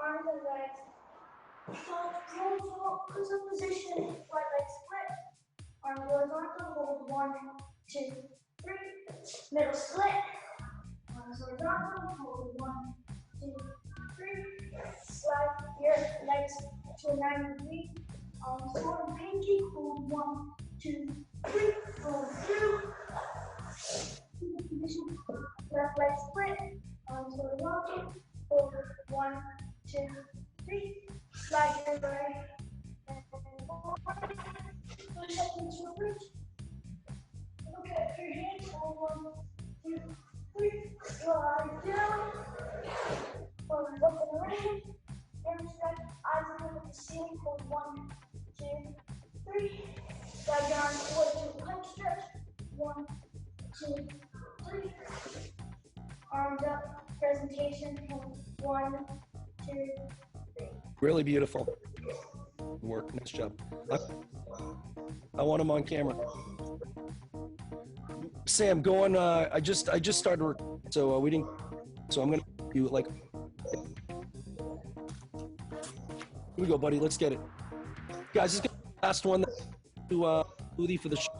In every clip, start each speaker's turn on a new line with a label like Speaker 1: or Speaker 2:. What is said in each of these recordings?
Speaker 1: arms and legs. Roll to position, right leg split. Arms horizontal, hold 1, 2, 3. Middle split. Arms horizontal, hold 1, 2, 3. Slide your legs to a 90 degree. Arms forward, pinky, hold 1, 2, 3. Roll through. Position. Left leg split. Arms horizontal, hold 1, 2, 3. Slide your leg and forward. Push up into a bridge. Look at your hands. Hold 1, 2, 3. Slide down. Forward, up and around. Arms stretch. Eyes look at the ceiling. Hold 1, 2, 3. Slide down forward to a plank stretch. 1, 2, 3. Arms up. Presentation. Hold 1, 2, 3.
Speaker 2: Really beautiful work. Nice job. I want him on camera. Sam, go on. I just started, so we didn't. So I'm gonna do like. Here we go, buddy. Let's get it, guys. This is gonna be the last one to Udi for the show.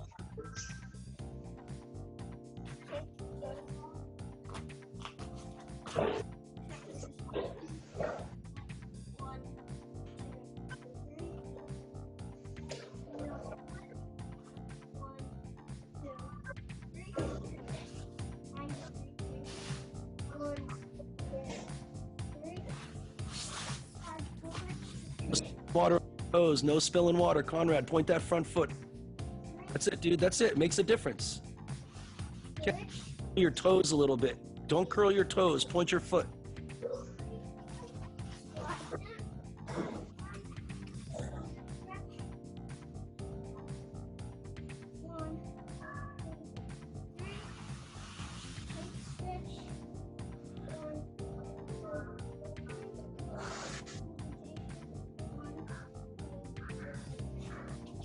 Speaker 2: Water, toes, no spilling water. Conrad, point that front foot. That's it, dude. That's it. Makes a difference. Okay. Your toes a little bit. Don't curl your toes. Point your foot.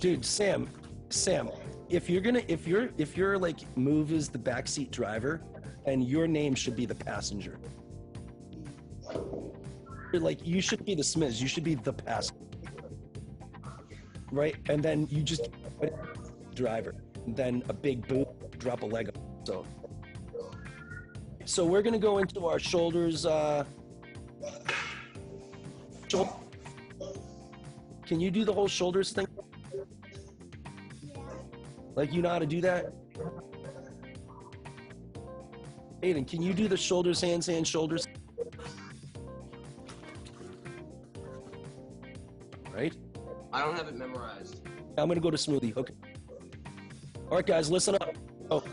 Speaker 2: Dude, Sam, if your like move is the backseat driver, and your name should be the passenger. Like you should be the Smiths, you should be the passenger, right? And then you just driver, and then a big boot, drop a leg up. So we're gonna go into our shoulders. Can you do the whole shoulders thing? Like, you know how to do that? Aiden, can you do the shoulders, hands, shoulders? Right?
Speaker 3: I don't have it memorized.
Speaker 2: I'm going to go to smoothie. Okay. All right, guys, listen up. Oh,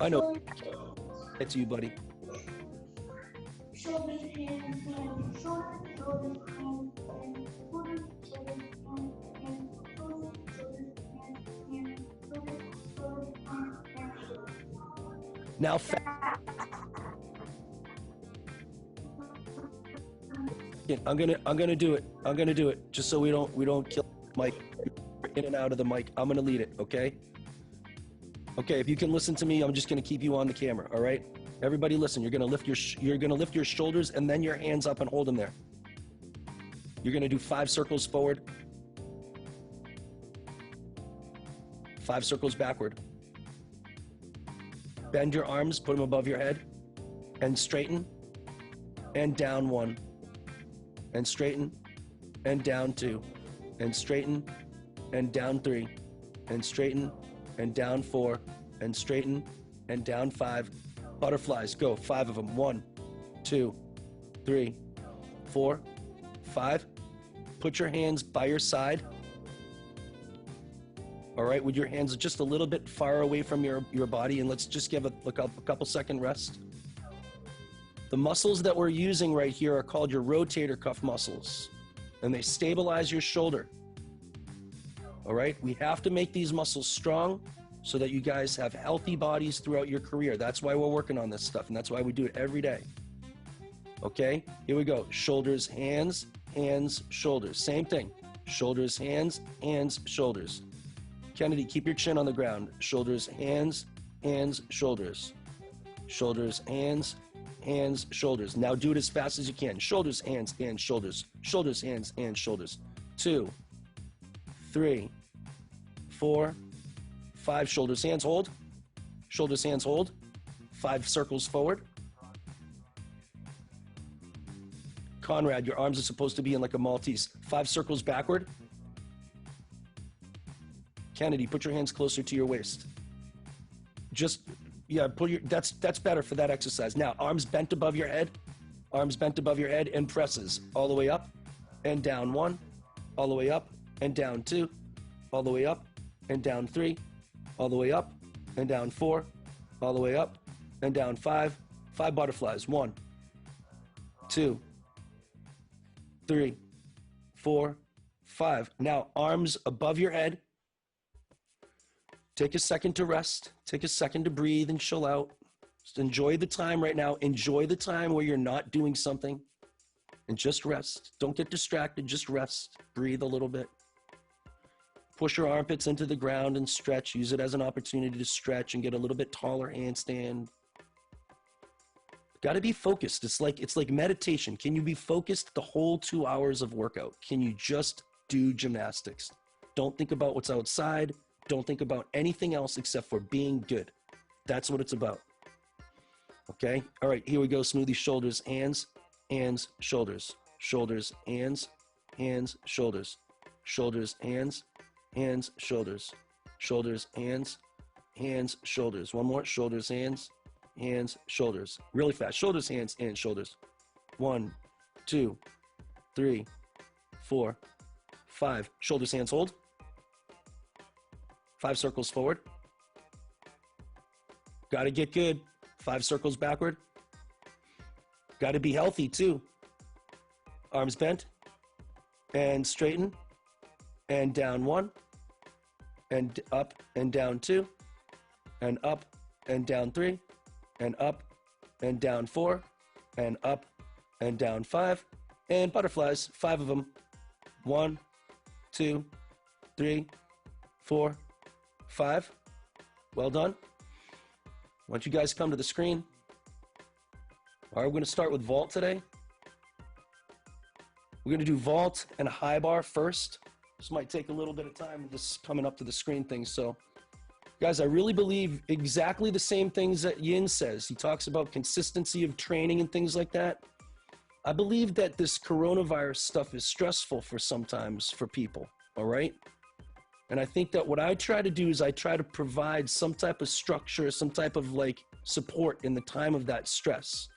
Speaker 2: I know. It's you, buddy.
Speaker 1: Shoulders, hands, hands, shoulders, shoulders, hands, hands, shoulders, shoulders, hands, hands, shoulders, shoulders, hands, hands, shoulders, shoulders, hands, hands, shoulders.
Speaker 2: Now, I'm gonna do it. I'm gonna do it just so we don't kill Mike in and out of the mic. I'm gonna lead it. Okay. Okay. If you can listen to me, I'm just gonna keep you on the camera. All right. Everybody, listen. You're gonna lift your shoulders and then your hands up and hold them there. You're gonna do 5 circles forward, 5 circles backward. Bend your arms, put them above your head, and straighten, and down 1, and straighten, and down 2, and straighten, and down 3, and straighten, and down 4, and straighten, and down 5. Butterflies, go, 5 of them. 1, 2, 3, 4, 5. Put your hands by your side. All right, with your hands just a little bit far away from your body, and let's just give a couple second rest. The muscles that we're using right here are called your rotator cuff muscles, and they stabilize your shoulder. All right, we have to make these muscles strong so that you guys have healthy bodies throughout your career. That's why we're working on this stuff, and that's why we do it every day. Okay, here we go. Shoulders, hands, hands, shoulders. Same thing. Shoulders, hands, shoulders. Kennedy, keep your chin on the ground. Shoulders, hands, shoulders. Shoulders, hands, hands, shoulders. Now do it as fast as you can. Shoulders, hands, and shoulders. Shoulders, hands, and shoulders. 2, 3, 4, 5. Shoulders, hands, hold. Shoulders, hands, hold. 5 circles forward. Conrad, your arms are supposed to be in like a Maltese. 5 circles backward. Kennedy, put your hands closer to your waist. Just, yeah, that's better for that exercise. Now, arms bent above your head. Arms bent above your head and presses all the way up and down 1, all the way up and down 2, all the way up and down 3, all the way up and down 4, all the way up and down 5. 5 butterflies. 1, 2, 3, 4, 5. Now, arms above your head. Take a second to rest. Take a second to breathe and chill out. Just enjoy the time right now. Enjoy the time where you're not doing something and just rest. Don't get distracted. Just rest. Breathe a little bit. Push your armpits into the ground and stretch. Use it as an opportunity to stretch and get a little bit taller handstand. Got to be focused. It's like meditation. Can you be focused the whole 2 hours of workout? Can you just do gymnastics? Don't think about what's outside. Don't think about anything else except for being good. That's what it's about. Okay? All right, here we go. Smoothie, shoulders, hands, hands, shoulders, shoulders, hands, hands, shoulders, shoulders, hands, hands, shoulders, shoulders, hands, hands, shoulders. One more. Shoulders, hands, hands, shoulders. Really fast. Shoulders, hands, and shoulders. 1, 2, 3, 4, 5. Shoulders, hands, hold. 5 circles forward. Got to get good. 5 circles backward. Got to be healthy too. Arms bent and straighten and down 1 and up and down 2 and up and down 3 and up and down 4 and up and down 5 and butterflies, 5 of them. 1, 2, 3, 4, 5. Well done. Why don't you guys come to the screen? All right, we're going to start with vault today. We're going to do vault and high bar first. This might take a little bit of time, just coming up to the screen thing. So, guys, I really believe exactly the same things that Yin says. He talks about consistency of training and things like that. I believe that this coronavirus stuff is stressful for sometimes for people, all right? And I think that what I try to do is I try to provide some type of structure, some type of like support in the time of that stress.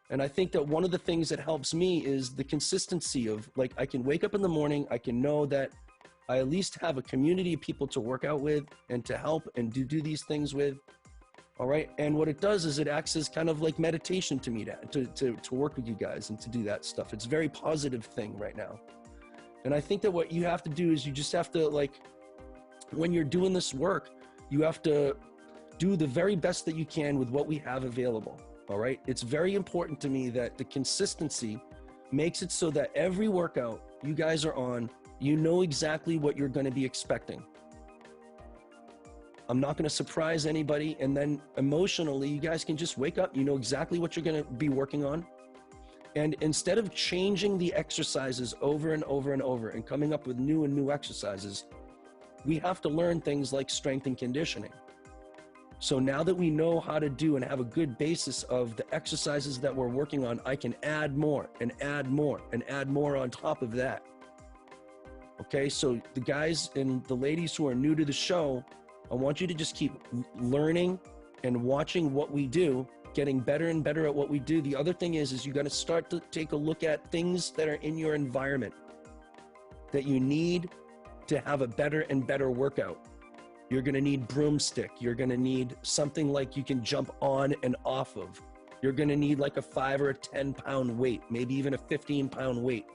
Speaker 2: And I think that one of the things that helps me is the consistency of like, I can wake up in the morning, I can know that I at least have a community of people to work out with and to help and do these things with. All right. And what it does is it acts as kind of like meditation to me to work with you guys and to do that stuff. It's a very positive thing right now. And I think that what you have to do is you just have to like, when you're doing this work, you have to do the very best that you can with what we have available. All right. It's very important to me that the consistency makes it so that every workout you guys are on, you know exactly what you're going to be expecting. I'm not going to surprise anybody. And then emotionally, you guys can just wake up. You know exactly what you're going to be working on. And instead of changing the exercises over and over and over and coming up with new and new exercises, we have to learn things like strength and conditioning. So now that we know how to do and have a good basis of the exercises that we're working on, I can add more and add more and add more on top of that. Okay, so the guys and the ladies who are new to the show, I want you to just keep learning and watching what we do, getting better and better at what we do. The other thing is you got to start to take a look at things that are in your environment that you need to have a better and better workout. You're going to need broomstick. You're going to need something like you can jump on and off of. You're going to need like a 5 or a 10 pound weight, maybe even a 15 pound weight.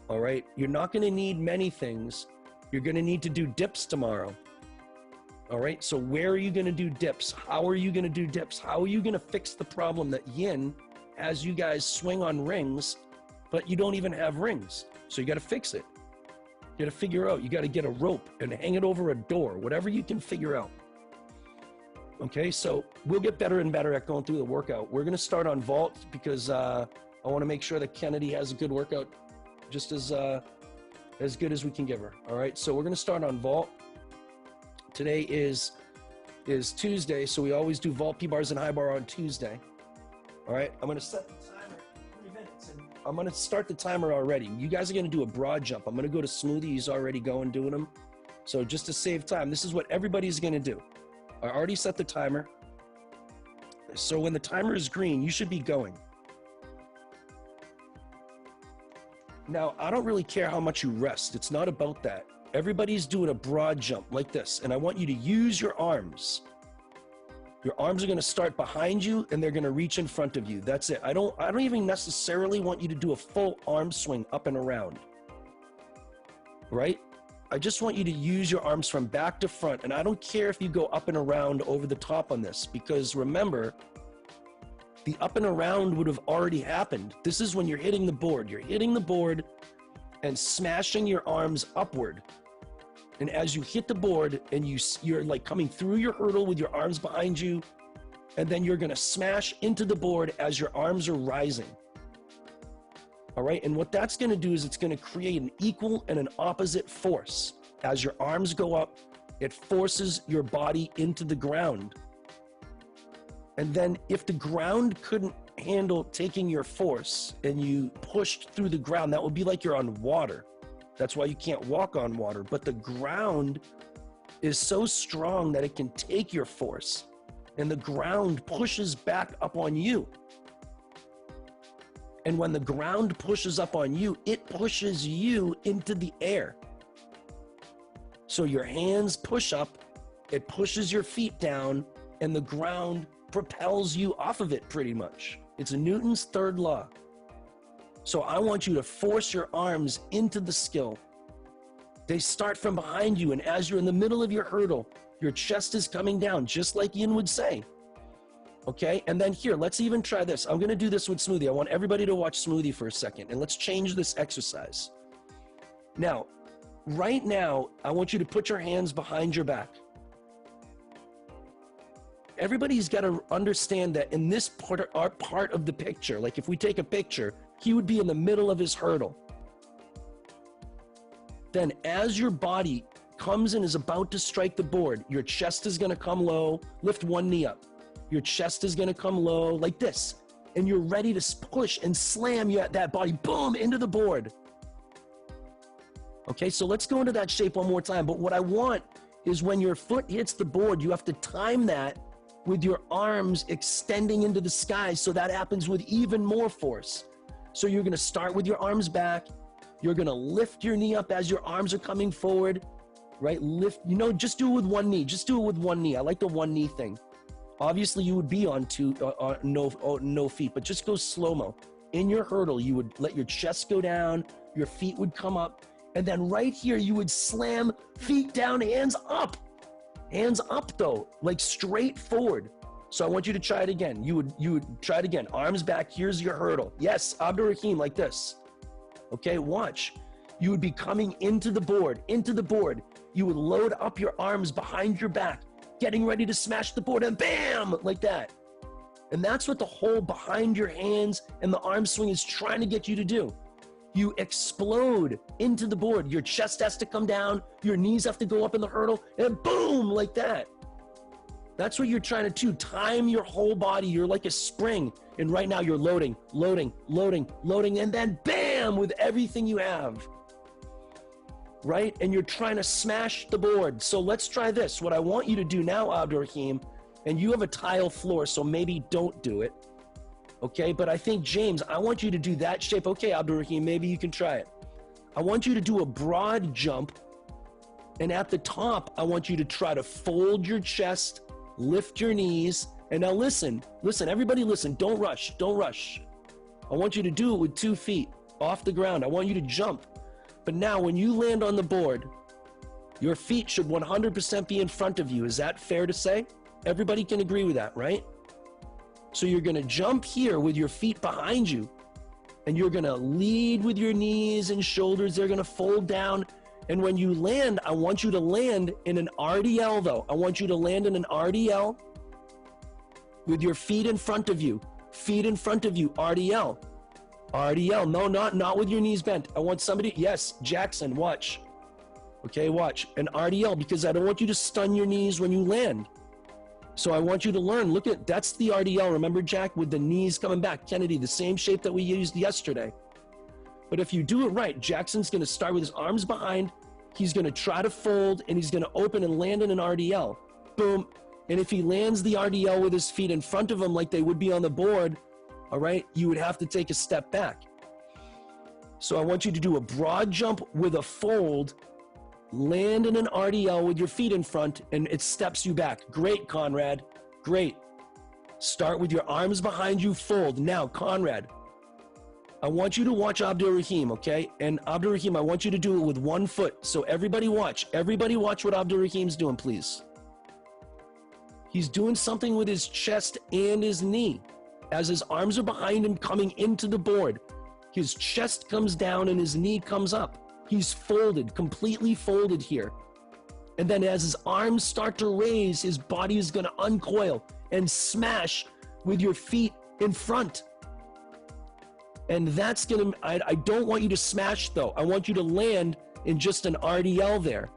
Speaker 2: All right. You're not going to need many things. You're going to need to do dips tomorrow. All right. So where are you going to do dips? How are you going to do dips? How are you going to fix the problem that Yin has you guys swing on rings, but you don't even have rings? So you got to fix it. You got to figure out, you got to get a rope and hang it over a door, whatever you can figure out. Okay, so we'll get better and better at going through the workout. We're gonna start on vault because I wanna make sure that Kennedy has a good workout, just as good as we can give her. All right, so we're gonna start on vault. Today is Tuesday, so we always do vault, P-bars, and high bar on Tuesday. All right, I'm gonna set the timer at 3 minutes, and I'm gonna start the timer already. You guys are gonna do a broad jump. I'm gonna go to Smoothie, he's already going doing them. So just to save time, this is what everybody's gonna do. I already set the timer. So when the timer is green, you should be going. Now, I don't really care how much you rest. It's not about that. Everybody's doing a broad jump like this, and I want you to use your arms. Your arms are gonna start behind you and they're gonna reach in front of you. That's it. I don't even necessarily want you to do a full arm swing up and around, right? I just want you to use your arms from back to front, and I don't care if you go up and around over the top on this, because remember, the up and around would have already happened. This is when you're hitting the board. You're hitting the board and smashing your arms upward. And as you hit the board and you're like coming through your hurdle with your arms behind you, and then you're gonna smash into the board as your arms are rising. All right, and what that's gonna do is it's gonna create an equal and an opposite force. As your arms go up, it forces your body into the ground. And then if the ground couldn't handle taking your force and you pushed through the ground, that would be like you're on water. That's why you can't walk on water. But the ground is so strong that it can take your force, and the ground pushes back up on you. And when the ground pushes up on you, it pushes you into the air. So your hands push up, it pushes your feet down, and the ground propels you off of it pretty much. It's Newton's third law. So I want you to force your arms into the skill. They start from behind you, and as you're in the middle of your hurdle, your chest is coming down, just like Yin would say. Okay, and then here, let's even try this. I'm gonna do this with Smoothie. I want everybody to watch Smoothie for a second, and let's change this exercise. Now, right now, I want you to put your hands behind your back. Everybody's gotta understand that in this part of the picture, like if we take a picture, he would be in the middle of his hurdle. Then as your body comes and is about to strike the board, your chest is gonna come low, lift one knee up. Your chest is gonna come low like this, and you're ready to push and slam that body, boom, into the board. Okay, so let's go into that shape one more time. But what I want is when your foot hits the board, you have to time that with your arms extending into the sky, so that happens with even more force. So you're gonna start with your arms back, you're gonna lift your knee up as your arms are coming forward, right? Lift, just do it with one knee, just do it with one knee. I like the one knee thing. Obviously you would be on no feet, but just go slow-mo. In your hurdle, you would let your chest go down, your feet would come up, and then right here, you would slam feet down, hands up. Hands up though, like straight forward. So I want you to try it again. You would try it again. Arms back, here's your hurdle. Yes, Abdurrahim, like this. Okay, watch. You would be coming into the board. You would load up your arms behind your back, getting ready to smash the board, and bam, like that. And that's what the whole behind your hands and the arm swing is trying to get you to do. You explode into the board. Your chest has to come down, your knees have to go up in the hurdle, and boom, like that. That's what you're trying to do. Time your whole body. You're like a spring. And right now you're loading, and then bam, with everything you have. Right? And you're trying to smash the board. So let's try this. What I want you to do now, Abdurrahim, and you have a tile floor, so maybe don't do it. Okay, but I think, James, I want you to do that shape. Okay, Abdurrahim, maybe you can try it. I want you to do a broad jump, and at the top, I want you to try to fold your chest, lift your knees, and now listen, everybody listen, don't rush. I want you to do it with 2 feet off the ground. I want you to jump. But now when you land on the board, your feet should 100% be in front of you. Is that fair to say? Everybody can agree with that, right? So you're gonna jump here with your feet behind you, and you're gonna lead with your knees and shoulders. They're gonna fold down. And when you land, I want you to land in an RDL though. I want you to land in an RDL, with your feet in front of you. Feet in front of you, RDL. RDL, no, not with your knees bent. I want somebody, yes, Jackson, watch. Okay, watch. An RDL, because I don't want you to stun your knees when you land. So I want you to learn, look at, that's the RDL, remember Jack, with the knees coming back. Kennedy, the same shape that we used yesterday. But if you do it right, Jackson's gonna start with his arms behind, he's gonna try to fold, and he's gonna open and land in an RDL. Boom. And if he lands the RDL with his feet in front of him like they would be on the board, all right, you would have to take a step back. So I want you to do a broad jump with a fold, land in an RDL with your feet in front, and it steps you back. Great, Conrad, great. Start with your arms behind you, fold. Now, Conrad, I want you to watch Abdul Rahim, okay? And Abdul Rahim, I want you to do it with one foot. So everybody watch what Abdul Rahim's doing, please. He's doing something with his chest and his knee. As his arms are behind him coming into the board, his chest comes down and his knee comes up. He's folded, completely folded here. And then as his arms start to raise, his body is gonna uncoil and smash with your feet in front. And that's gonna, I don't want you to smash though. I want you to land in just an RDL there.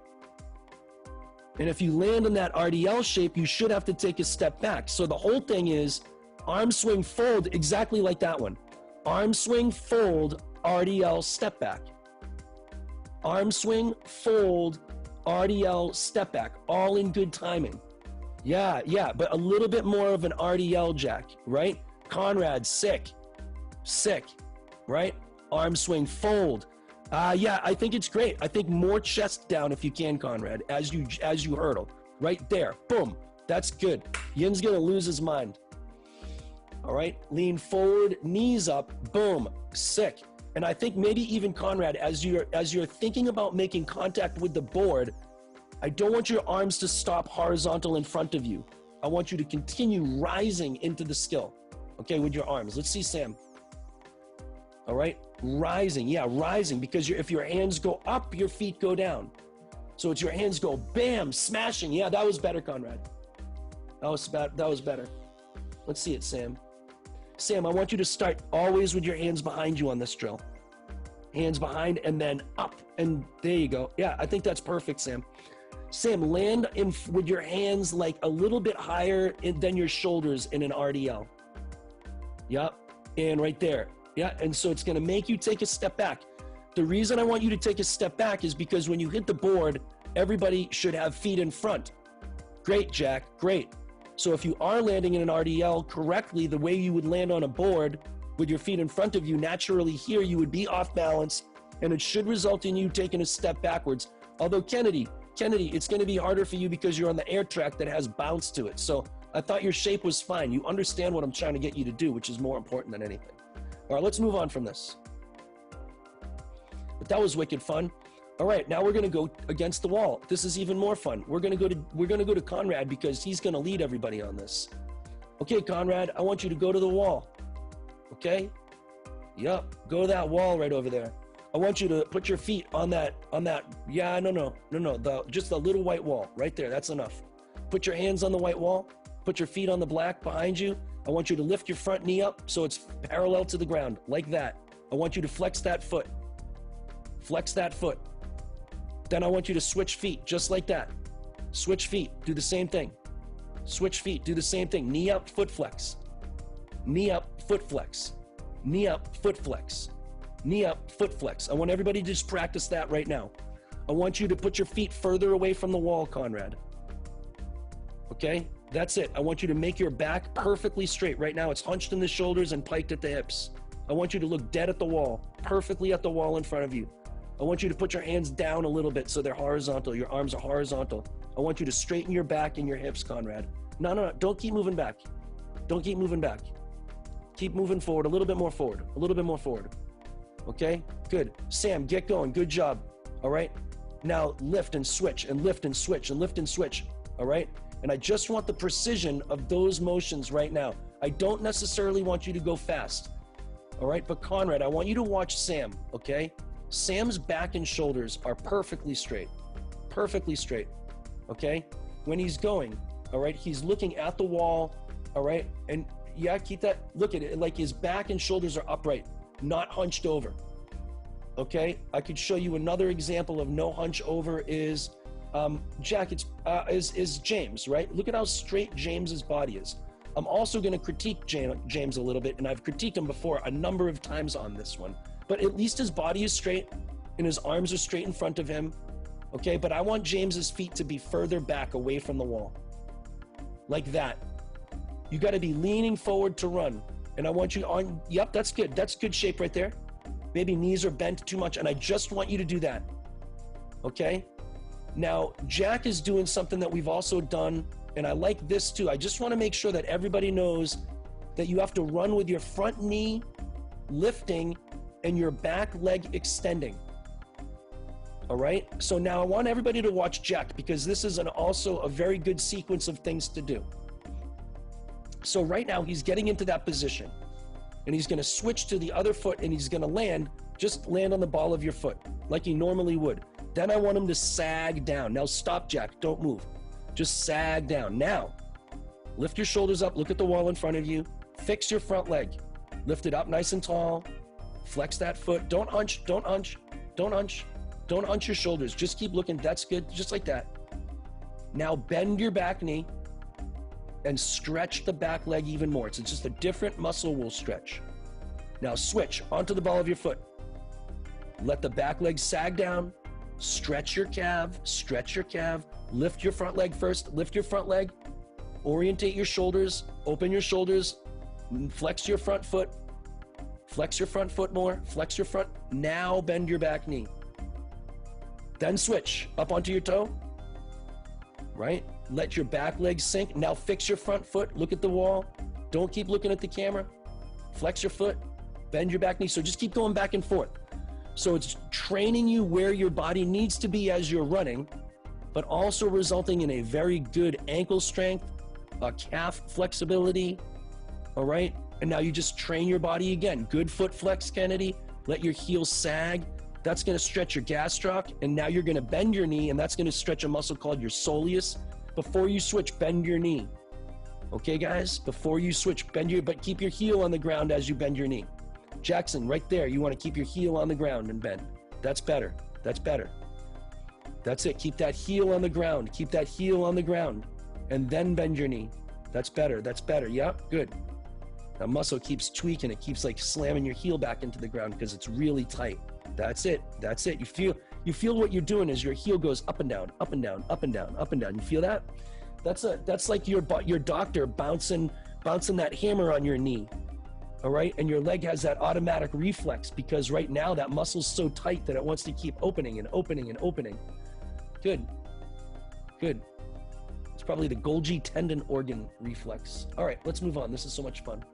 Speaker 2: And if you land in that RDL shape, you should have to take a step back. So the whole thing is arm swing, fold, exactly like that one. Arm swing, fold, RDL, step back. Arm swing, fold, RDL, step back, all in good timing. Yeah, but a little bit more of an RDL, Jack, right? Conrad, sick, right? Arm swing, fold. Yeah, I think it's great. I think more chest down if you can, Conrad, as you hurdle. Right there, boom, that's good. Yin's gonna lose his mind. All right, lean forward, knees up, boom, sick. And I think maybe even Conrad, as you're thinking about making contact with the board, I don't want your arms to stop horizontal in front of you. I want you to continue rising into the skill, okay, with your arms. Let's see Sam. All right, rising, yeah, rising, because if your hands go up, your feet go down. So it's your hands go bam, smashing. Yeah, that was better, Conrad. That was better. Let's see it, Sam. Sam, I want you to start always with your hands behind you on this drill. Hands behind and then up, and there you go. Yeah, I think that's perfect, Sam. Sam, land in with your hands like a little bit higher than your shoulders in an RDL. Yep, and right there. Yeah, and so it's gonna make you take a step back. The reason I want you to take a step back is because when you hit the board, everybody should have feet in front. Great, Jack, great. So if you are landing in an RDL correctly, the way you would land on a board with your feet in front of you, naturally here you would be off balance, and it should result in you taking a step backwards. Although Kennedy, it's gonna be harder for you because you're on the air track that has bounce to it. So I thought your shape was fine. You understand what I'm trying to get you to do, which is more important than anything. All right, let's move on from this. But that was wicked fun. All right, now we're gonna go against the wall. This is even more fun. We're gonna go to Conrad because he's gonna lead everybody on this. Okay, Conrad, I want you to go to the wall. Okay? Yep, go to that wall right over there. I want you to put your feet on that, yeah, no, just the little white wall right there, that's enough. Put your hands on the white wall, put your feet on the black behind you. I want you to lift your front knee up so it's parallel to the ground, like that. I want you to flex that foot. Flex that foot. Then I want you to switch feet, just like that. Switch feet, do the same thing. Switch feet, do the same thing. Knee up, foot flex. Knee up, foot flex. Knee up, foot flex. Knee up, foot flex. I want everybody to just practice that right now. I want you to put your feet further away from the wall, Conrad. Okay, that's it. I want you to make your back perfectly straight. Right now it's hunched in the shoulders and piked at the hips. I want you to look dead at the wall, perfectly at the wall in front of you. I want you to put your hands down a little bit so they're horizontal. Your arms are horizontal. I want you to straighten your back and your hips, Conrad. No, don't keep moving back. Don't keep moving back. Keep moving forward, a little bit more forward, a little bit more forward. Okay, good. Sam, get going, good job. All right, now lift and switch and lift and switch and lift and switch, all right? And I just want the precision of those motions right now. I don't necessarily want you to go fast, all right? But Conrad, I want you to watch Sam, okay? Sam's back and shoulders are perfectly straight, okay? When he's going, all right, he's looking at the wall All right, and yeah, keep that, look at it, like his back and shoulders are upright, not hunched over. Okay, I could show you another example of no hunch over is, Jack, is James, right? Look at how straight James's body is. I'm also gonna critique James a little bit, and I've critiqued him before a number of times on this one, but at least his body is straight and his arms are straight in front of him. Okay, but I want James's feet to be further back away from the wall, like that. You gotta be leaning forward to run. And I want you on, yep, that's good. That's good shape right there. Maybe knees are bent too much, and I just want you to do that, okay? Now, Jack is doing something that we've also done, and I like this too. I just wanna make sure that everybody knows that you have to run with your front knee lifting and your back leg extending. All right, so now I want everybody to watch Jack because this is also a very good sequence of things to do. So right now he's getting into that position and he's gonna switch to the other foot and he's gonna land, just land on the ball of your foot like he normally would. Then I want him to sag down. Now stop, Jack, don't move. Just sag down. Now, lift your shoulders up, look at the wall in front of you, fix your front leg, lift it up nice and tall, flex that foot, don't hunch, don't hunch, don't hunch. Don't hunch your shoulders, just keep looking, that's good, just like that. Now bend your back knee and stretch the back leg even more. It's just a different muscle will stretch. Now switch onto the ball of your foot. Let the back leg sag down, stretch your calf, lift your front leg first, lift your front leg, orientate your shoulders, open your shoulders, flex your front foot more, flex your front, now bend your back knee. Then switch up onto your toe, right? Let your back leg sink. Now fix your front foot, look at the wall. Don't keep looking at the camera. Flex your foot, bend your back knee. So just keep going back and forth. So it's training you where your body needs to be as you're running, but also resulting in a very good ankle strength, calf flexibility, all right? And now you just train your body again. Good foot flex, Kennedy. Let your heels sag. That's gonna stretch your gastroc, and now you're gonna bend your knee, and that's gonna stretch a muscle called your soleus. Before you switch, bend your knee. Okay, guys? Before you switch, but keep your heel on the ground as you bend your knee. Jackson, right there, you wanna keep your heel on the ground and bend. That's better, that's better. That's it, keep that heel on the ground, keep that heel on the ground, and then bend your knee. That's better, yep, good. That muscle keeps tweaking, it keeps like slamming your heel back into the ground because it's really tight. That's it. You feel what you're doing is your heel goes up and down, up and down, up and down, up and down. You feel that? That's like your doctor bouncing that hammer on your knee. All right? And your leg has that automatic reflex because right now that muscle's so tight that it wants to keep opening and opening and opening. Good. It's probably the Golgi tendon organ reflex. All right, let's move on. This is so much fun.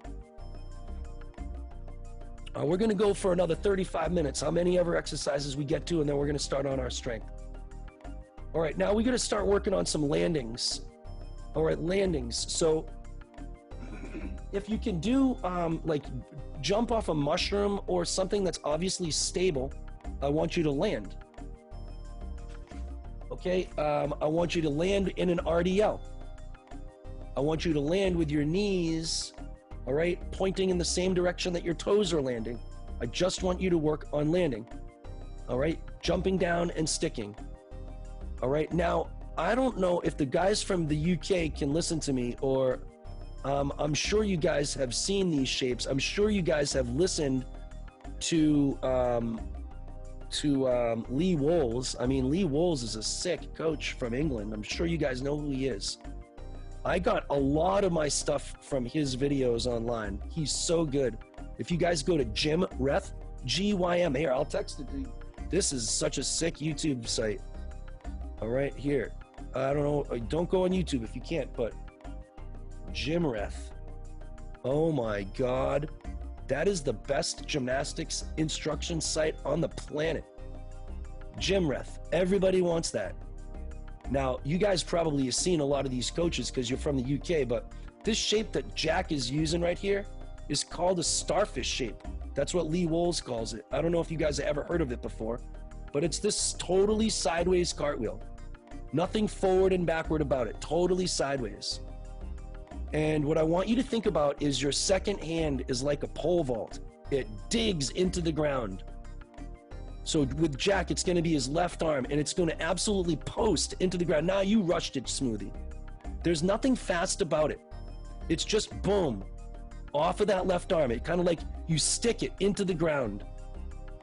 Speaker 2: We're gonna go for another 35 minutes, how many ever exercises we get to, and then we're gonna start on our strength. All right, now we're gonna start working on some landings. All right, landings. So if you can do like jump off a mushroom or something that's obviously stable, I want you to land. Okay, I want you to land in an RDL. I want you to land with your knees, all right, pointing in the same direction that your toes are landing. I just want you to work on landing, all right, jumping down and sticking. All right, now, I don't know if the guys from the UK can listen to me, or I'm sure you guys have seen these shapes. I'm sure you guys have listened to Lee Wolves. I mean, Lee Wolves is a sick coach from England. I'm sure you guys know who he is. I got a lot of my stuff from his videos online. He's so good. If you guys go to Gymreth, G-Y-M, here, I'll text it to you. This is such a sick YouTube site. All right, here. I don't know, don't go on YouTube if you can't, but Gymreth. Oh my God. That is the best gymnastics instruction site on the planet. Gymreth. Everybody wants that. Now, you guys probably have seen a lot of these coaches because you're from the UK, but this shape that Jack is using right here is called a starfish shape. That's what Lee Wolves calls it. I don't know if you guys have ever heard of it before, but it's this totally sideways cartwheel. Nothing forward and backward about it. Totally sideways. And what I want you to think about is your second hand is like a pole vault. It digs into the ground. So with Jack, it's going to be his left arm, and it's going to absolutely post into the ground. Now you rushed it, Smoothie. There's nothing fast about it. It's just boom, off of that left arm. It kind of like you stick it into the ground.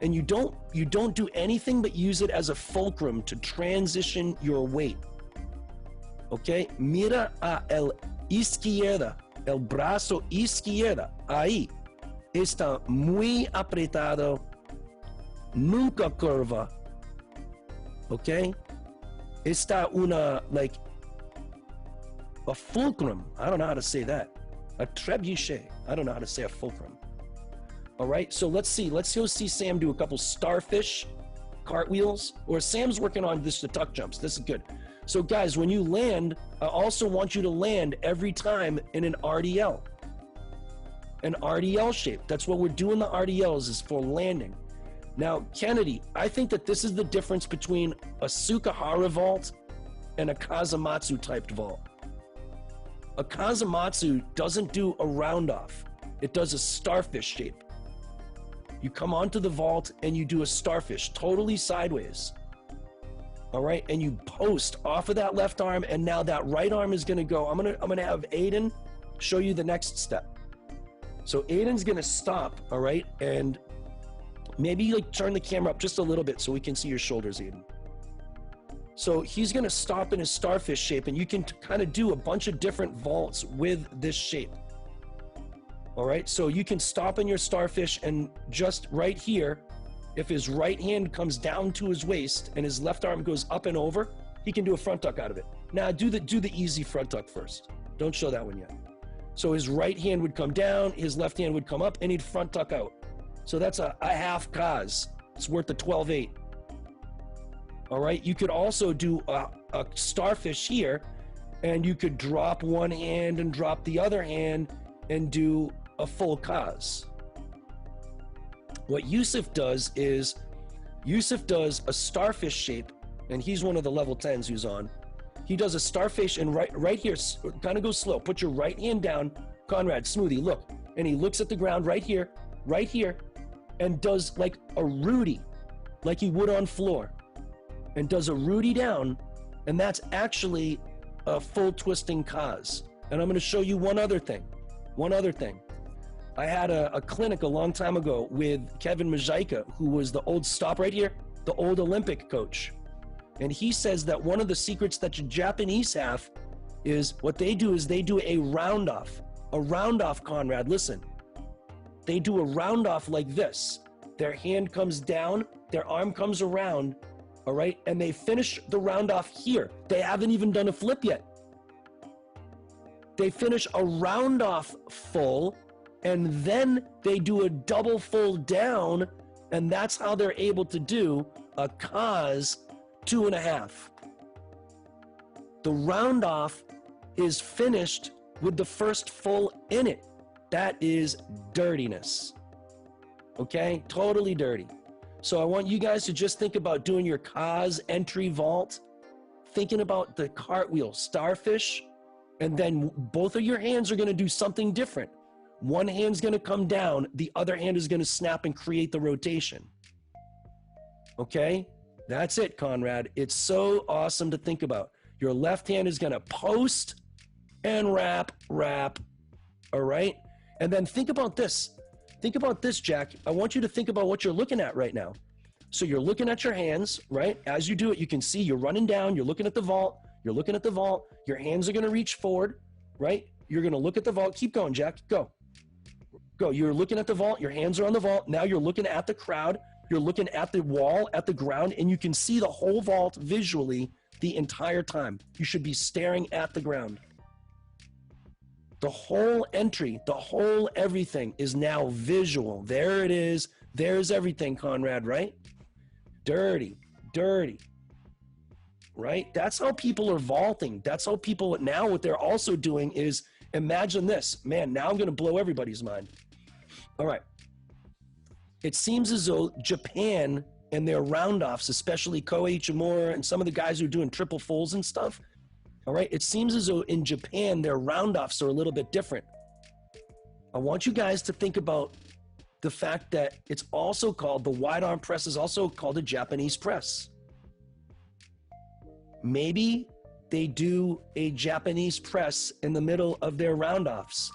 Speaker 2: And you don't do anything but use it as a fulcrum to transition your weight. Okay? Mira a el izquierda, el brazo izquierda, ahí. Está muy apretado, nunca curva. Okay? Está una, like, a fulcrum. I don't know how to say that. A trebuchet. I don't know how to say a fulcrum. All right, so let's go see Sam do a couple starfish cartwheels, or Sam's working on the tuck jumps. This is good. So guys, when you land, I also want you to land every time in an RDL. An RDL shape. That's what we're doing, the RDLs is for landing. Now, Kennedy, I think that this is the difference between a Sukahara vault and a Kazamatsu typed vault. A Kazamatsu doesn't do a round off. It does a starfish shape. You come onto the vault and you do a starfish, totally sideways. All right, and you post off of that left arm, and now that right arm is gonna go. I'm gonna have Aiden show you the next step. So Aiden's gonna stop, all right, and maybe like turn the camera up just a little bit so we can see your shoulders, Aiden. So he's gonna stop in his starfish shape, and you can kind of do a bunch of different vaults with this shape. All right, so you can stop in your starfish, and just right here, if his right hand comes down to his waist and his left arm goes up and over, he can do a front tuck out of it. Now do the easy front tuck first. Don't show that one yet. So his right hand would come down, his left hand would come up, and he'd front tuck out. So that's a half Kaz. It's worth a 12-8. All right, you could also do a starfish here, and you could drop one hand and drop the other hand and do a full Kaz. What Yusuf does is, Yusuf does a starfish shape, and he's one of the level 10s who's on. He does a starfish, and right here, kind of go slow. Put your right hand down, Conrad, Smoothie, look. And he looks at the ground right here, and does like a Rudy, like he would on floor. And does a Rudy down, and that's actually a full twisting Kaz. And I'm gonna show you one other thing. I had a clinic a long time ago with Kevin Majaika, who was the old, stop right here, the old Olympic coach. And he says that one of the secrets that the Japanese have is what they do is they do a round off. A round off, Conrad, listen. They do a round off like this. Their hand comes down, their arm comes around, all right? And they finish the round off here. They haven't even done a flip yet. They finish a round off full, and then they do a double full down, and that's how they're able to do a Kaz 2.5. The round off is finished with the first full in it. That is dirtiness. Okay? Totally dirty. So I want you guys to just think about doing your Kaz entry vault, thinking about the cartwheel, starfish, and then both of your hands are going to do something different. One hand's going to come down, the other hand is going to snap and create the rotation. Okay? That's it, Conrad. It's so awesome to think about. Your left hand is going to post and wrap, all right? And then think about this. Think about this, Jack. I want you to think about what you're looking at right now. So you're looking at your hands, right? As you do it, you can see you're running down, you're looking at the vault, your hands are going to reach forward, right? You're going to look at the vault. Keep going, Jack. Go. You're looking at the vault, your hands are on the vault. Now you're looking at the crowd, you're looking at the wall, at the ground, and you can see the whole vault visually the entire time. You should be staring at the ground. The whole entry, the whole everything is now visual. There it is. There's everything, Conrad, right? Dirty, right? That's how people are vaulting. That's how people now, what they're also doing is, imagine this. Man, now I'm going to blow everybody's mind. All right. It seems as though Japan and their round-offs, especially Koei Ichimura and some of the guys who are doing triple fulls and stuff, All right, it seems as though in Japan, their round-offs are a little bit different. I want you guys to think about the fact that it's also called, the wide arm press is also called a Japanese press. Maybe they do a Japanese press in the middle of their round-offs.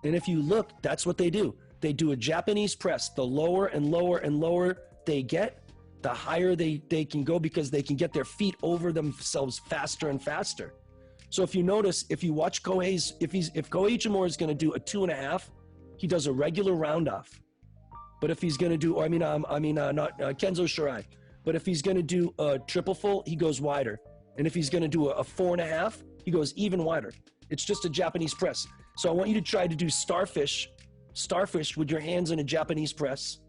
Speaker 2: And if you look, that's what they do. They do a Japanese press. The lower and lower and lower they get, the higher they can go, because they can get their feet over themselves faster and faster. So if you notice, if you watch Kohei's, if Kohei Ichimura is going to do a 2.5, he does a regular round off. But if he's going to do, not Kenzo Shirai, but if he's going to do a triple full, he goes wider. And if he's going to do a 4.5, he goes even wider. It's just a Japanese press. So I want you to try to do starfish with your hands in a Japanese press.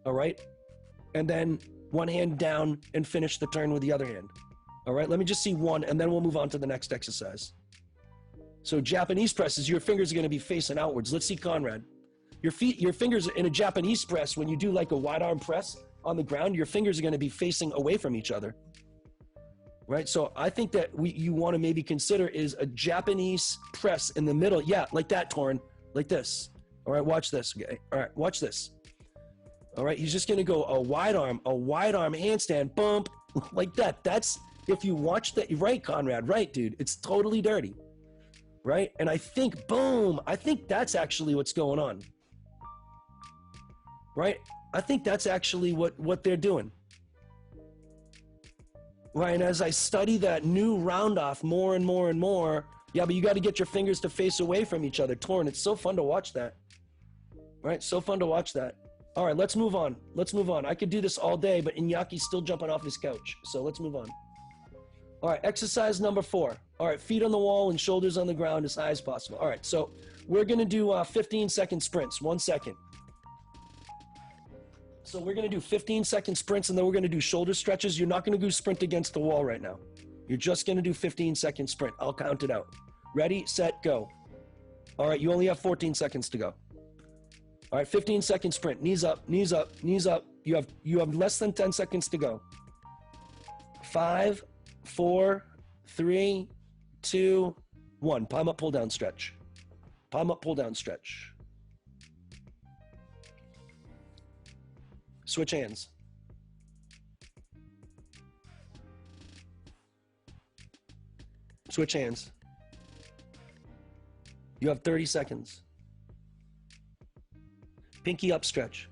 Speaker 2: All right. And then one hand down and finish the turn with the other hand. All right, let me just see one, and then we'll move on to the next exercise. So Japanese presses, your fingers are going to be facing outwards. Let's see Conrad. Your fingers in a Japanese press, when you do like a wide arm press on the ground, your fingers are going to be facing away from each other. Right, so I think that you want to maybe consider is a Japanese press in the middle. Yeah, like that, Torrin, like this. All right, watch this. Okay. All right, watch this. All right, he's just going to go a wide arm handstand, bump, like that. That's, if you watch that, right, Conrad, right, dude, it's totally dirty, right? And I think, boom, I think that's actually what's going on, right? I think that's actually what they're doing, right? And as I study that new round off more and more and more, yeah, but you got to get your fingers to face away from each other. Torn, it's so fun to watch that, right? So fun to watch that. All right, let's move on. Let's move on. I could do this all day, but Inyaki's still jumping off his couch. So let's move on. All right, exercise number 4. All right, feet on the wall and shoulders on the ground as high as possible. All right, so we're going to do 15-second sprints, 1 second. So we're going to do 15-second sprints, and then we're going to do shoulder stretches. You're not going to do sprint against the wall right now. You're just going to do 15-second sprint. I'll count it out. Ready, set, go. All right, you only have 14 seconds to go. All right, 15-second sprint. Knees up, knees up, knees up. You have less than 10 seconds to go. 5, 4, 3, 2, 1. Palm up, pull down, stretch. Palm up, pull down, stretch. Switch hands. Switch hands. You have 30 seconds. Pinky up, stretch.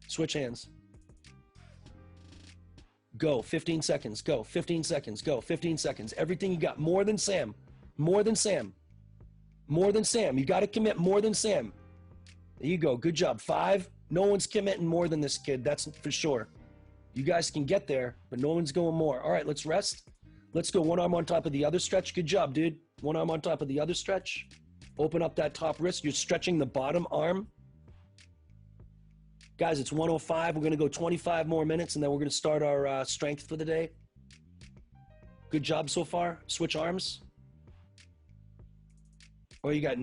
Speaker 2: Switch hands. Go, 15 seconds, go, 15 seconds, go, 15 seconds. Everything you got, more than Sam, more than Sam, more than Sam. You got to commit more than Sam. There you go, good job. 5, no one's committing more than this kid, that's for sure. You guys can get there, but no one's going more. All right, let's rest. Let's go one arm on top of the other stretch. Good job, dude. One arm on top of the other stretch. Open up that top wrist. You're stretching the bottom arm. Guys, it's 1:05. We're going to go 25 more minutes, and then we're going to start our strength for the day. Good job so far. Switch arms. Oh, you got...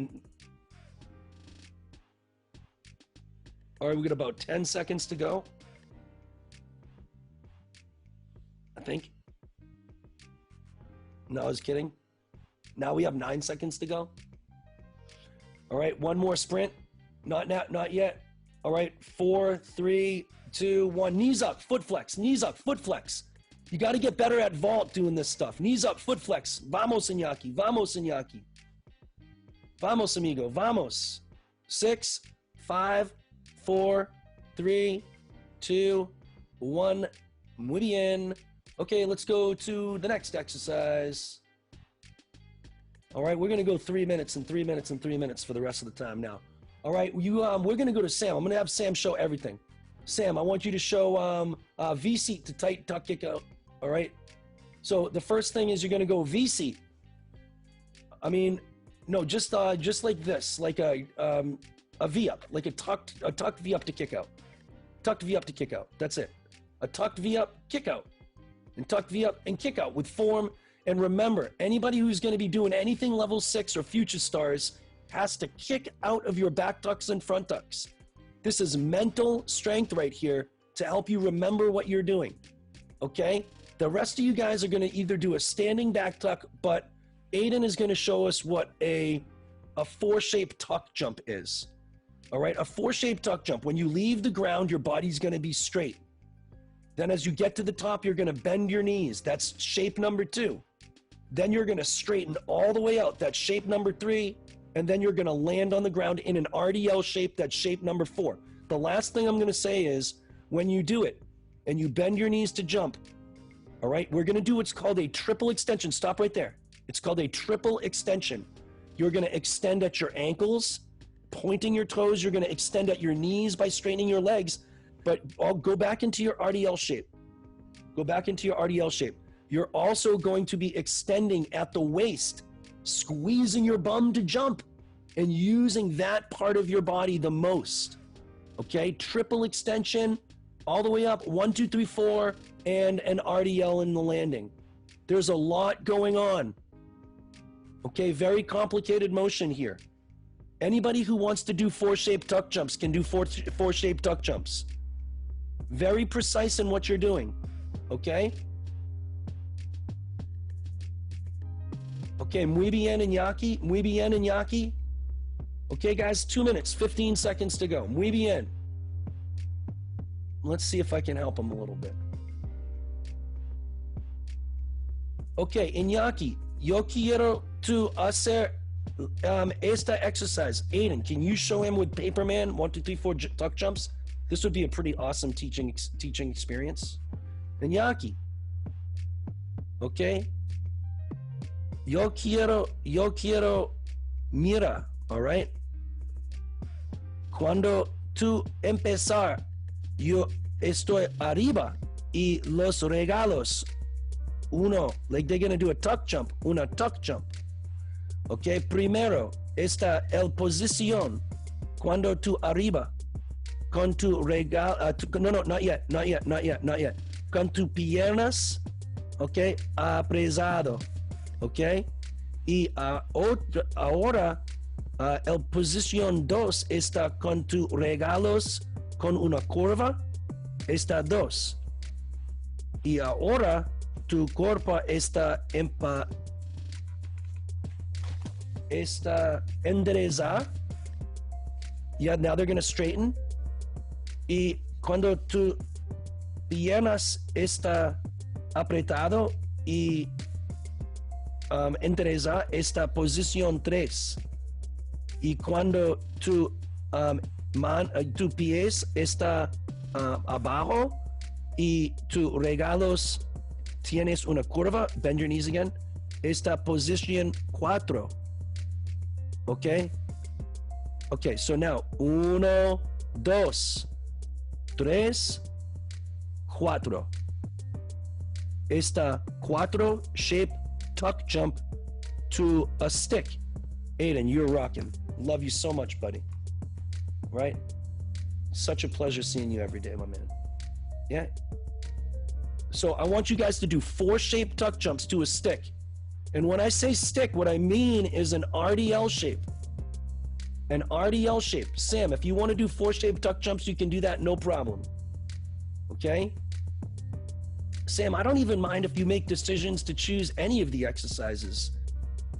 Speaker 2: All right, we got about 10 seconds to go. I think. No, I was kidding. Now we have 9 seconds to go. All right, one more sprint. Not now, not yet. All right, 4, 3, 2, 1. Knees up, foot flex. Knees up, foot flex. You got to get better at vault doing this stuff. Knees up, foot flex. Vamos, Iñaki. Vamos, Iñaki. Vamos, amigo. Vamos. 6, 5, 4, 3, 2, 1. Muy bien. Okay, let's go to the next exercise. All right, we're going to go 3 minutes and 3 minutes and 3 minutes for the rest of the time now. All right, we're going to go to Sam. I'm going to have Sam show everything. Sam, I want you to show V-seat to tight tuck kick out. All right? So the first thing is you're going to go V-seat. I mean, no, just like this, like a V-up, like a tucked V-up to kick out. Tucked V-up to kick out. That's it. A tucked V-up, kick out. And tucked V-up and kick out with form. And remember, anybody who's going to be doing anything level 6 or future stars has to kick out of your back tucks and front tucks. This is mental strength right here to help you remember what you're doing, okay? The rest of you guys are gonna either do a standing back tuck, but Aiden is gonna show us what a four-shaped tuck jump is, all right? A four-shaped tuck jump, when you leave the ground, your body's gonna be straight. Then as you get to the top, you're gonna bend your knees. That's shape number 2. Then you're gonna straighten all the way out. That's shape number 3. And then you're gonna land on the ground in an RDL shape. That's shape number 4. The last thing I'm gonna say is, when you do it and you bend your knees to jump, all right, we're gonna do what's called a triple extension. Stop right there. It's called a triple extension. You're gonna extend at your ankles, pointing your toes. You're gonna extend at your knees by straightening your legs, but I'll go back into your RDL shape. Go back into your RDL shape. You're also going to be extending at the waist, squeezing your bum to jump and using that part of your body the most. Okay, triple extension all the way up, 1, 2, 3, 4, and an RDL in the landing. There's a lot going on. Okay, very complicated motion here. Anybody who wants to do four-shaped tuck jumps can do four-shaped tuck jumps. Very precise in what you're doing, okay? Okay, muy bien, Iñaki. Muy bien, Iñaki. Okay, guys, 2 minutes, 15 seconds to go. Muy bien. Let's see if I can help him a little bit. Okay, Iñaki, yo quiero tu hacer esta exercise. Aiden, can you show him with Paperman 1, 2, 3, 4 tuck jumps? This would be a pretty awesome teaching experience. Iñaki, okay? Yo quiero, mira, all right? Cuando tú empezar, yo estoy arriba y los regalos, uno, like they're gonna do a tuck jump, una tuck jump. Okay, primero está el posición, cuando tú arriba, con tu regalo, no, not yet. Con tu piernas, okay, apresado, okay? Y ahora, el posición 2 está con tu regalos con una curva, está 2. Y ahora tu cuerpo está enderezado. Yeah, now they're going to straighten. Y cuando tu piernas está apretado y endereza, esta posición 3. Y cuando tu pies está abajo y tus regalos tienes una curva, bend your knees again, esta posición 4. Okay? Okay, so now, 1, 2, 3, 4. Esta 4 shape tuck jump to a stick. Aiden, you're rocking. Love you so much, buddy. Right? Such a pleasure seeing you every day, my man. Yeah. So I want you guys to do 4 shape tuck jumps to a stick. And when I say stick, what I mean is an RDL shape. An RDL shape. Sam, if you want to do 4 shape tuck jumps, you can do that, no problem. Okay? Sam, I don't even mind if you make decisions to choose any of the exercises.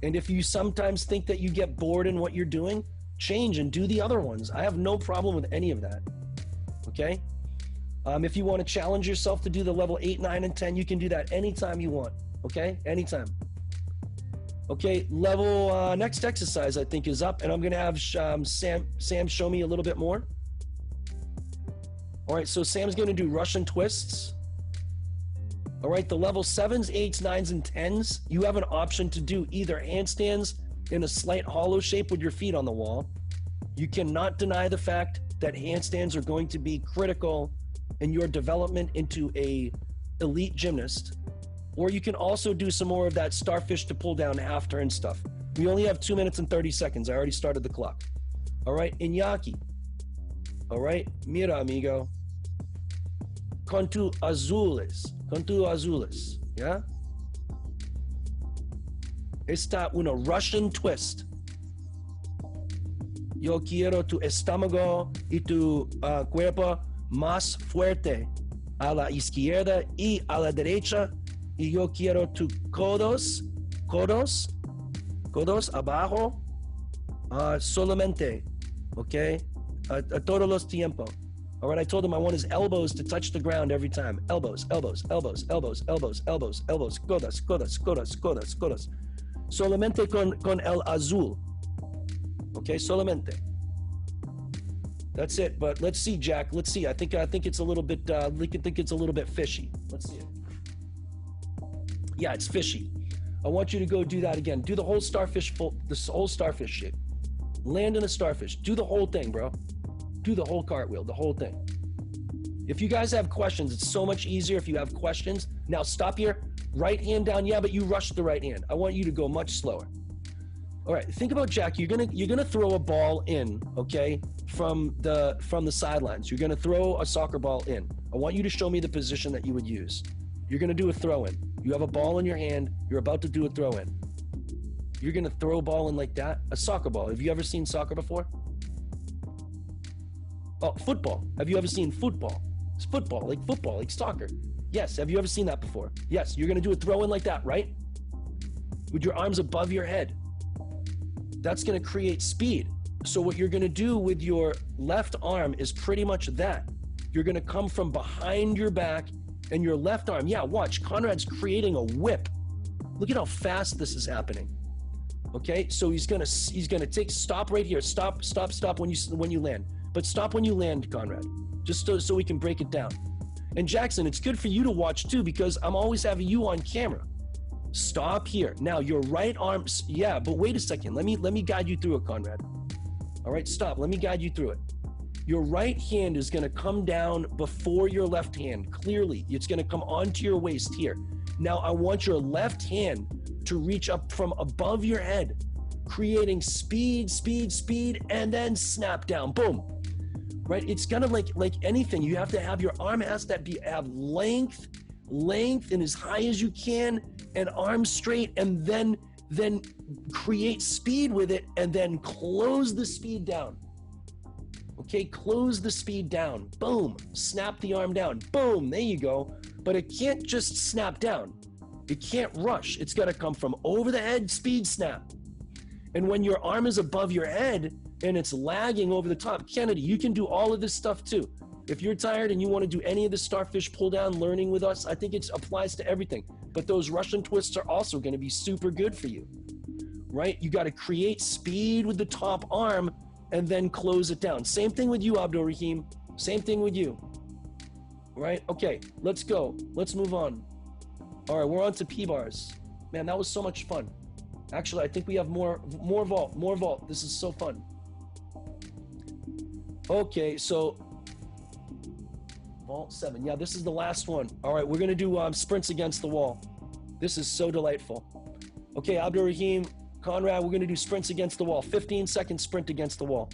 Speaker 2: And if you sometimes think that you get bored in what you're doing, change and do the other ones. I have no problem with any of that. Okay? If you want to challenge yourself to do the level 8, 9, and 10, you can do that anytime you want. Okay? Anytime. Okay, level next exercise I think is up, and I'm going to have Sam show me a little bit more. All right, so Sam's going to do Russian twists. All right, the level 7s, 8s, 9s, and 10s, you have an option to do either handstands in a slight hollow shape with your feet on the wall. You cannot deny the fact that handstands are going to be critical in your development into a elite gymnast. Or you can also do some more of that starfish to pull down half turn stuff. We only have 2 minutes and 30 seconds. I already started the clock. All right, Iñaki. All right, mira, amigo. Con tu azules. Yeah? Está una Russian twist. Yo quiero tu estómago y tu cuerpo más fuerte a la izquierda y a la derecha. Y yo quiero tus codos abajo, solamente, okay? A todos los tiempos. All right, I told him I want his elbows to touch the ground every time. Elbows, elbows, elbows, elbows, elbows, elbows, elbows, codas, codas, codas, codas, codas. Solamente con el azul. Okay, solamente. That's it. But let's see, Jack. Let's see. I think it's a little bit. We can think it's a little bit fishy. Let's see it. Yeah, it's fishy. I want you to go do that again. Do the whole starfish, this whole starfish shit. Land in a starfish. Do the whole thing, bro. Do the whole cartwheel, the whole thing. If you guys have questions, it's so much easier if you have questions. Now stop here. Right hand down. Yeah, but you rushed the right hand. I want you to go much slower. All right, think about Jack. You're gonna throw a ball in, okay, from the sidelines. You're gonna throw a soccer ball in. I want you to show me the position that you would use. You're gonna do a throw in. You have a ball in your hand. You're about to do a throw in. You're gonna throw a ball in like that. A soccer ball. Have you ever seen soccer before? Oh, football. Have you ever seen football? It's football, like soccer. Yes. Have you ever seen that before? Yes. You're gonna do a throw in like that, right? With your arms above your head. That's gonna create speed. So what you're gonna do with your left arm is pretty much that. You're gonna come from behind your back and your left arm. Yeah, watch. Conrad's creating a whip. Look at how fast this is happening. Okay, so he's gonna stop right here. Stop when you land. But stop when you land, Conrad. Just so we can break it down. And Jackson, it's good for you to watch too because I'm always having you on camera. Stop here. Now your right arm, yeah, but wait a second. Let me guide you through it, Conrad. All right, stop. Let me guide you through it. Your right hand is gonna come down before your left hand, clearly. It's gonna come onto your waist here. Now I want your left hand to reach up from above your head, creating speed, and then snap down, boom. Right, it's gonna like anything. You have to have your arm have length and as high as you can, and arms straight, and then create speed with it, and then close the speed down. Okay, close the speed down. Boom, snap the arm down. Boom, there you go. But it can't just snap down. It can't rush. It's got to come from over the head, speed snap. And when your arm is above your head and it's lagging over the top, Kennedy, you can do all of this stuff too. If you're tired and you want to do any of the starfish pull down learning with us, I think it applies to everything. But those Russian twists are also going to be super good for you, right? You got to create speed with the top arm and then close it down. Same thing with you, Abdul Rahim. Same thing with you, right? Okay, let's go. Let's move on. All right, we're on to P-bars. Man, that was so much fun. Actually, I think we have more vault. This is so fun. Okay, so vault 7. Yeah, this is the last one. All right, we're gonna do sprints against the wall. This is so delightful. Okay, Abdul Rahim, Conrad, we're gonna do sprints against the wall. 15-second sprint against the wall.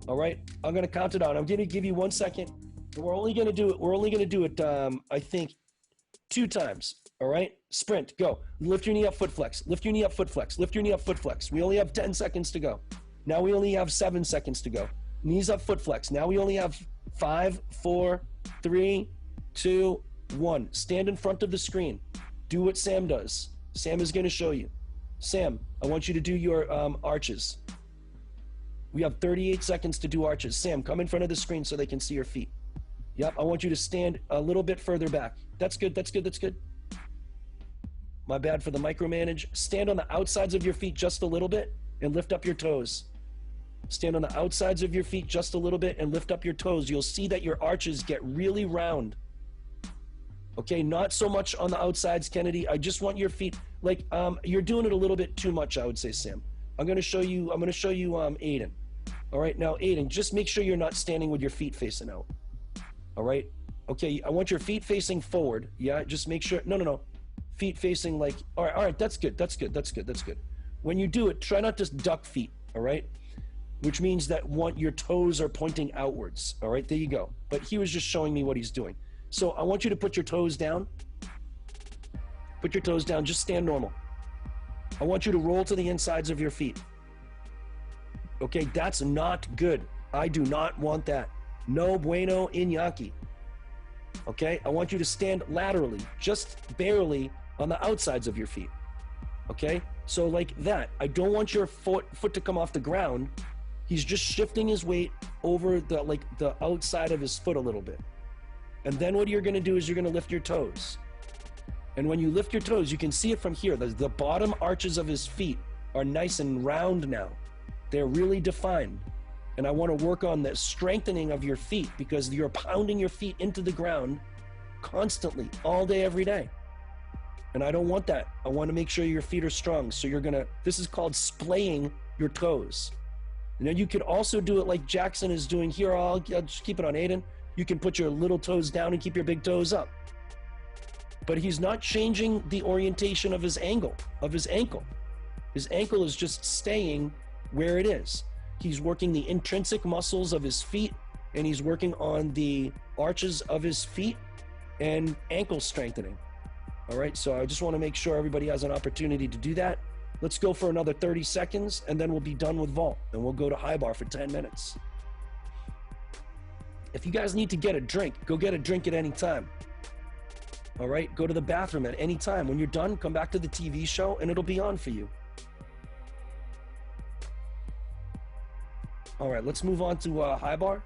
Speaker 2: All right, I'm gonna count it out. I'm gonna give you 1 second. We're only gonna do it. I think 2 times. All right, sprint, go. Lift your knee up, foot flex. Lift your knee up, foot flex. Lift your knee up, foot flex. We only have 10 seconds to go. Now we only have 7 seconds to go. Knees up, foot flex. Now we only have 5, 4, 3, 2, 1. Stand in front of the screen. Do what Sam does. Sam is going to show you. Sam, I want you to do your arches. We have 38 seconds to do arches. Sam, come in front of the screen so they can see your feet. Yep, I want you to stand a little bit further back. That's good, that's good, that's good. My bad for the micromanage. Stand on the outsides of your feet just a little bit and lift up your toes. Stand on the outsides of your feet just a little bit and lift up your toes. You'll see that your arches get really round. Okay, not so much on the outsides, Kennedy. I just want your feet, like, you're doing it a little bit too much, I would say, Sam. I'm gonna show you, Aiden. All right, now, Aiden, just make sure you're not standing with your feet facing out. All right? Okay, I want your feet facing forward. Yeah, just make sure, no. Feet facing like, all right, that's good. When you do it, try not to duck feet, all right? Which means that your toes are pointing outwards, all right? There you go. But he was just showing me what he's doing. So I want you to put your toes down. Put your toes down, just stand normal. I want you to roll to the insides of your feet. Okay, that's not good. I do not want that. No bueno in Yankee. Okay, I want you to stand laterally, just barely on the outsides of your feet. Okay, so like that. I don't want your foot to come off the ground. He's just shifting his weight over the outside of his foot a little bit. And then what you're gonna do is you're gonna lift your toes. And when you lift your toes, you can see it from here. The bottom arches of his feet are nice and round now. They're really defined. And I want to work on the strengthening of your feet because you're pounding your feet into the ground constantly, all day, every day. And I don't want that. I want to make sure your feet are strong. So this is called splaying your toes. And then you could also do it like Jackson is doing here. I'll just keep it on Aiden. You can put your little toes down and keep your big toes up. But he's not changing the orientation of his ankle. His ankle is just staying where it is. He's working the intrinsic muscles of his feet, and he's working on the arches of his feet and ankle strengthening. All right, so I just want to make sure everybody has an opportunity to do that. Let's go for another 30 seconds, and then we'll be done with vault, and we'll go to high bar for 10 minutes. If you guys need to get a drink, go get a drink at any time. All right, go to the bathroom at any time. When you're done, come back to the TV show, and it'll be on for you. All right, let's move on to high bar.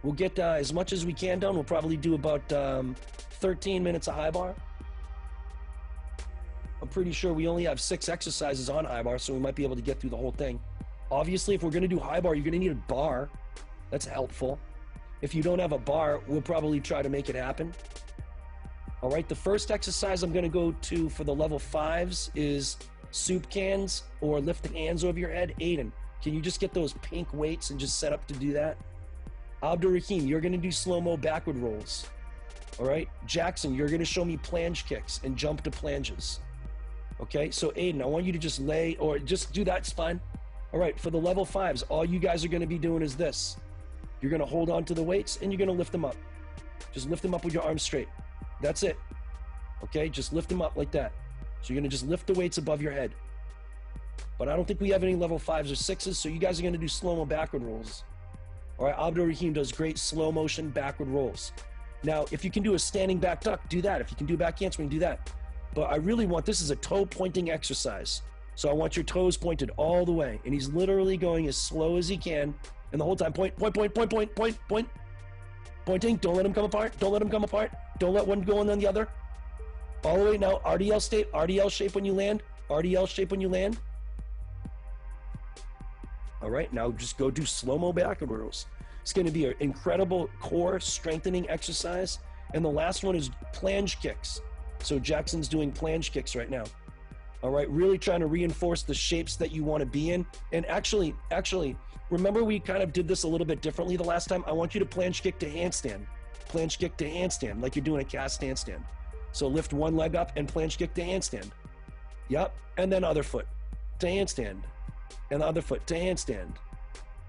Speaker 2: We'll get as much as we can done. We'll probably do about 13 minutes of high bar. I'm pretty sure we only have 6 exercises on high bar, so we might be able to get through the whole thing. Obviously, if we're gonna do high bar, you're gonna need a bar. That's helpful. If you don't have a bar, we'll probably try to make it happen. All right, the first exercise I'm gonna go to for the level 5s is soup cans or lift the hands over your head. Aiden, can you just get those pink weights and just set up to do that? Abdul Rahim, you're gonna do slow-mo backward rolls. All right, Jackson, you're gonna show me planche kicks and jump to planches. Okay, so Aiden, I want you to just lay, or just do that, it's fine. All right, for the level 5s, all you guys are gonna be doing is this. You're gonna hold on to the weights and you're gonna lift them up. Just lift them up with your arms straight. That's it. Okay, just lift them up like that. So you're gonna just lift the weights above your head. But I don't think we have any level 5s or 6s, so you guys are gonna do slow-mo backward rolls. All right, Abdul Rahim does great slow motion backward rolls. Now, if you can do a standing back tuck, do that. If you can do back handspring, do that. But I really want, this is a toe pointing exercise. So I want your toes pointed all the way. And he's literally going as slow as he can. And the whole time, point. Pointing, don't let them come apart. Don't let them come apart. Don't let one go on the other. All the way now, RDL shape when you land. RDL shape when you land. All right, now just go do slow-mo backward rolls. It's going to be an incredible core strengthening exercise. And the last one is planche kicks. So Jackson's doing planche kicks right now. All right, really trying to reinforce the shapes that you want to be in. And actually, remember we kind of did this a little bit differently the last time? I want you to planche kick to handstand. Planche kick to handstand, like you're doing a cast handstand. So lift one leg up and planche kick to handstand. Yep, and then other foot to handstand. And the other foot to handstand.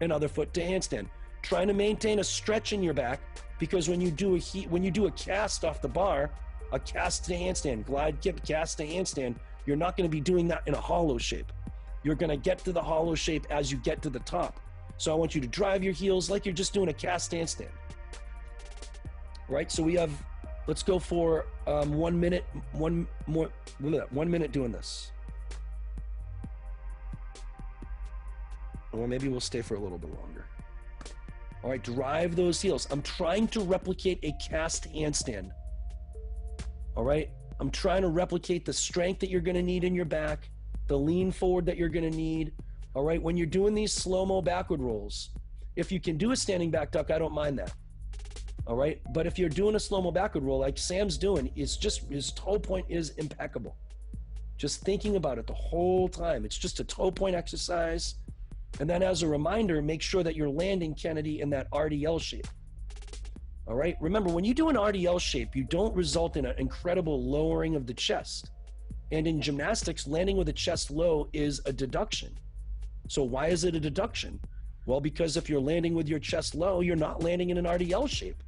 Speaker 2: And other foot to handstand. Trying to maintain a stretch in your back, because when you do a cast off the bar, a cast to handstand, glide kick, cast to handstand, you're not going to be doing that in a hollow shape. You're going to get to the hollow shape as you get to the top. So I want you to drive your heels like you're just doing a cast handstand. Right? So we have, let's go for 1 minute, one minute doing this. Or maybe we'll stay for a little bit longer. All right, drive those heels. I'm trying to replicate a cast handstand. All right, I'm trying to replicate the strength that you're gonna need in your back, the lean forward that you're gonna need. All right, when you're doing these slow-mo backward rolls, if you can do a standing back tuck, I don't mind that. All right, but if you're doing a slow-mo backward roll like Sam's doing, it's just, his toe point is impeccable. Just thinking about it the whole time. It's just a toe point exercise. And then as a reminder, make sure that you're landing, Kennedy, in that RDL shape. All right, remember, when you do an RDL shape, you don't result in an incredible lowering of the chest. And in gymnastics, landing with a chest low is a deduction. So why is it a deduction? Well, because if you're landing with your chest low, you're not landing in an RDL shape.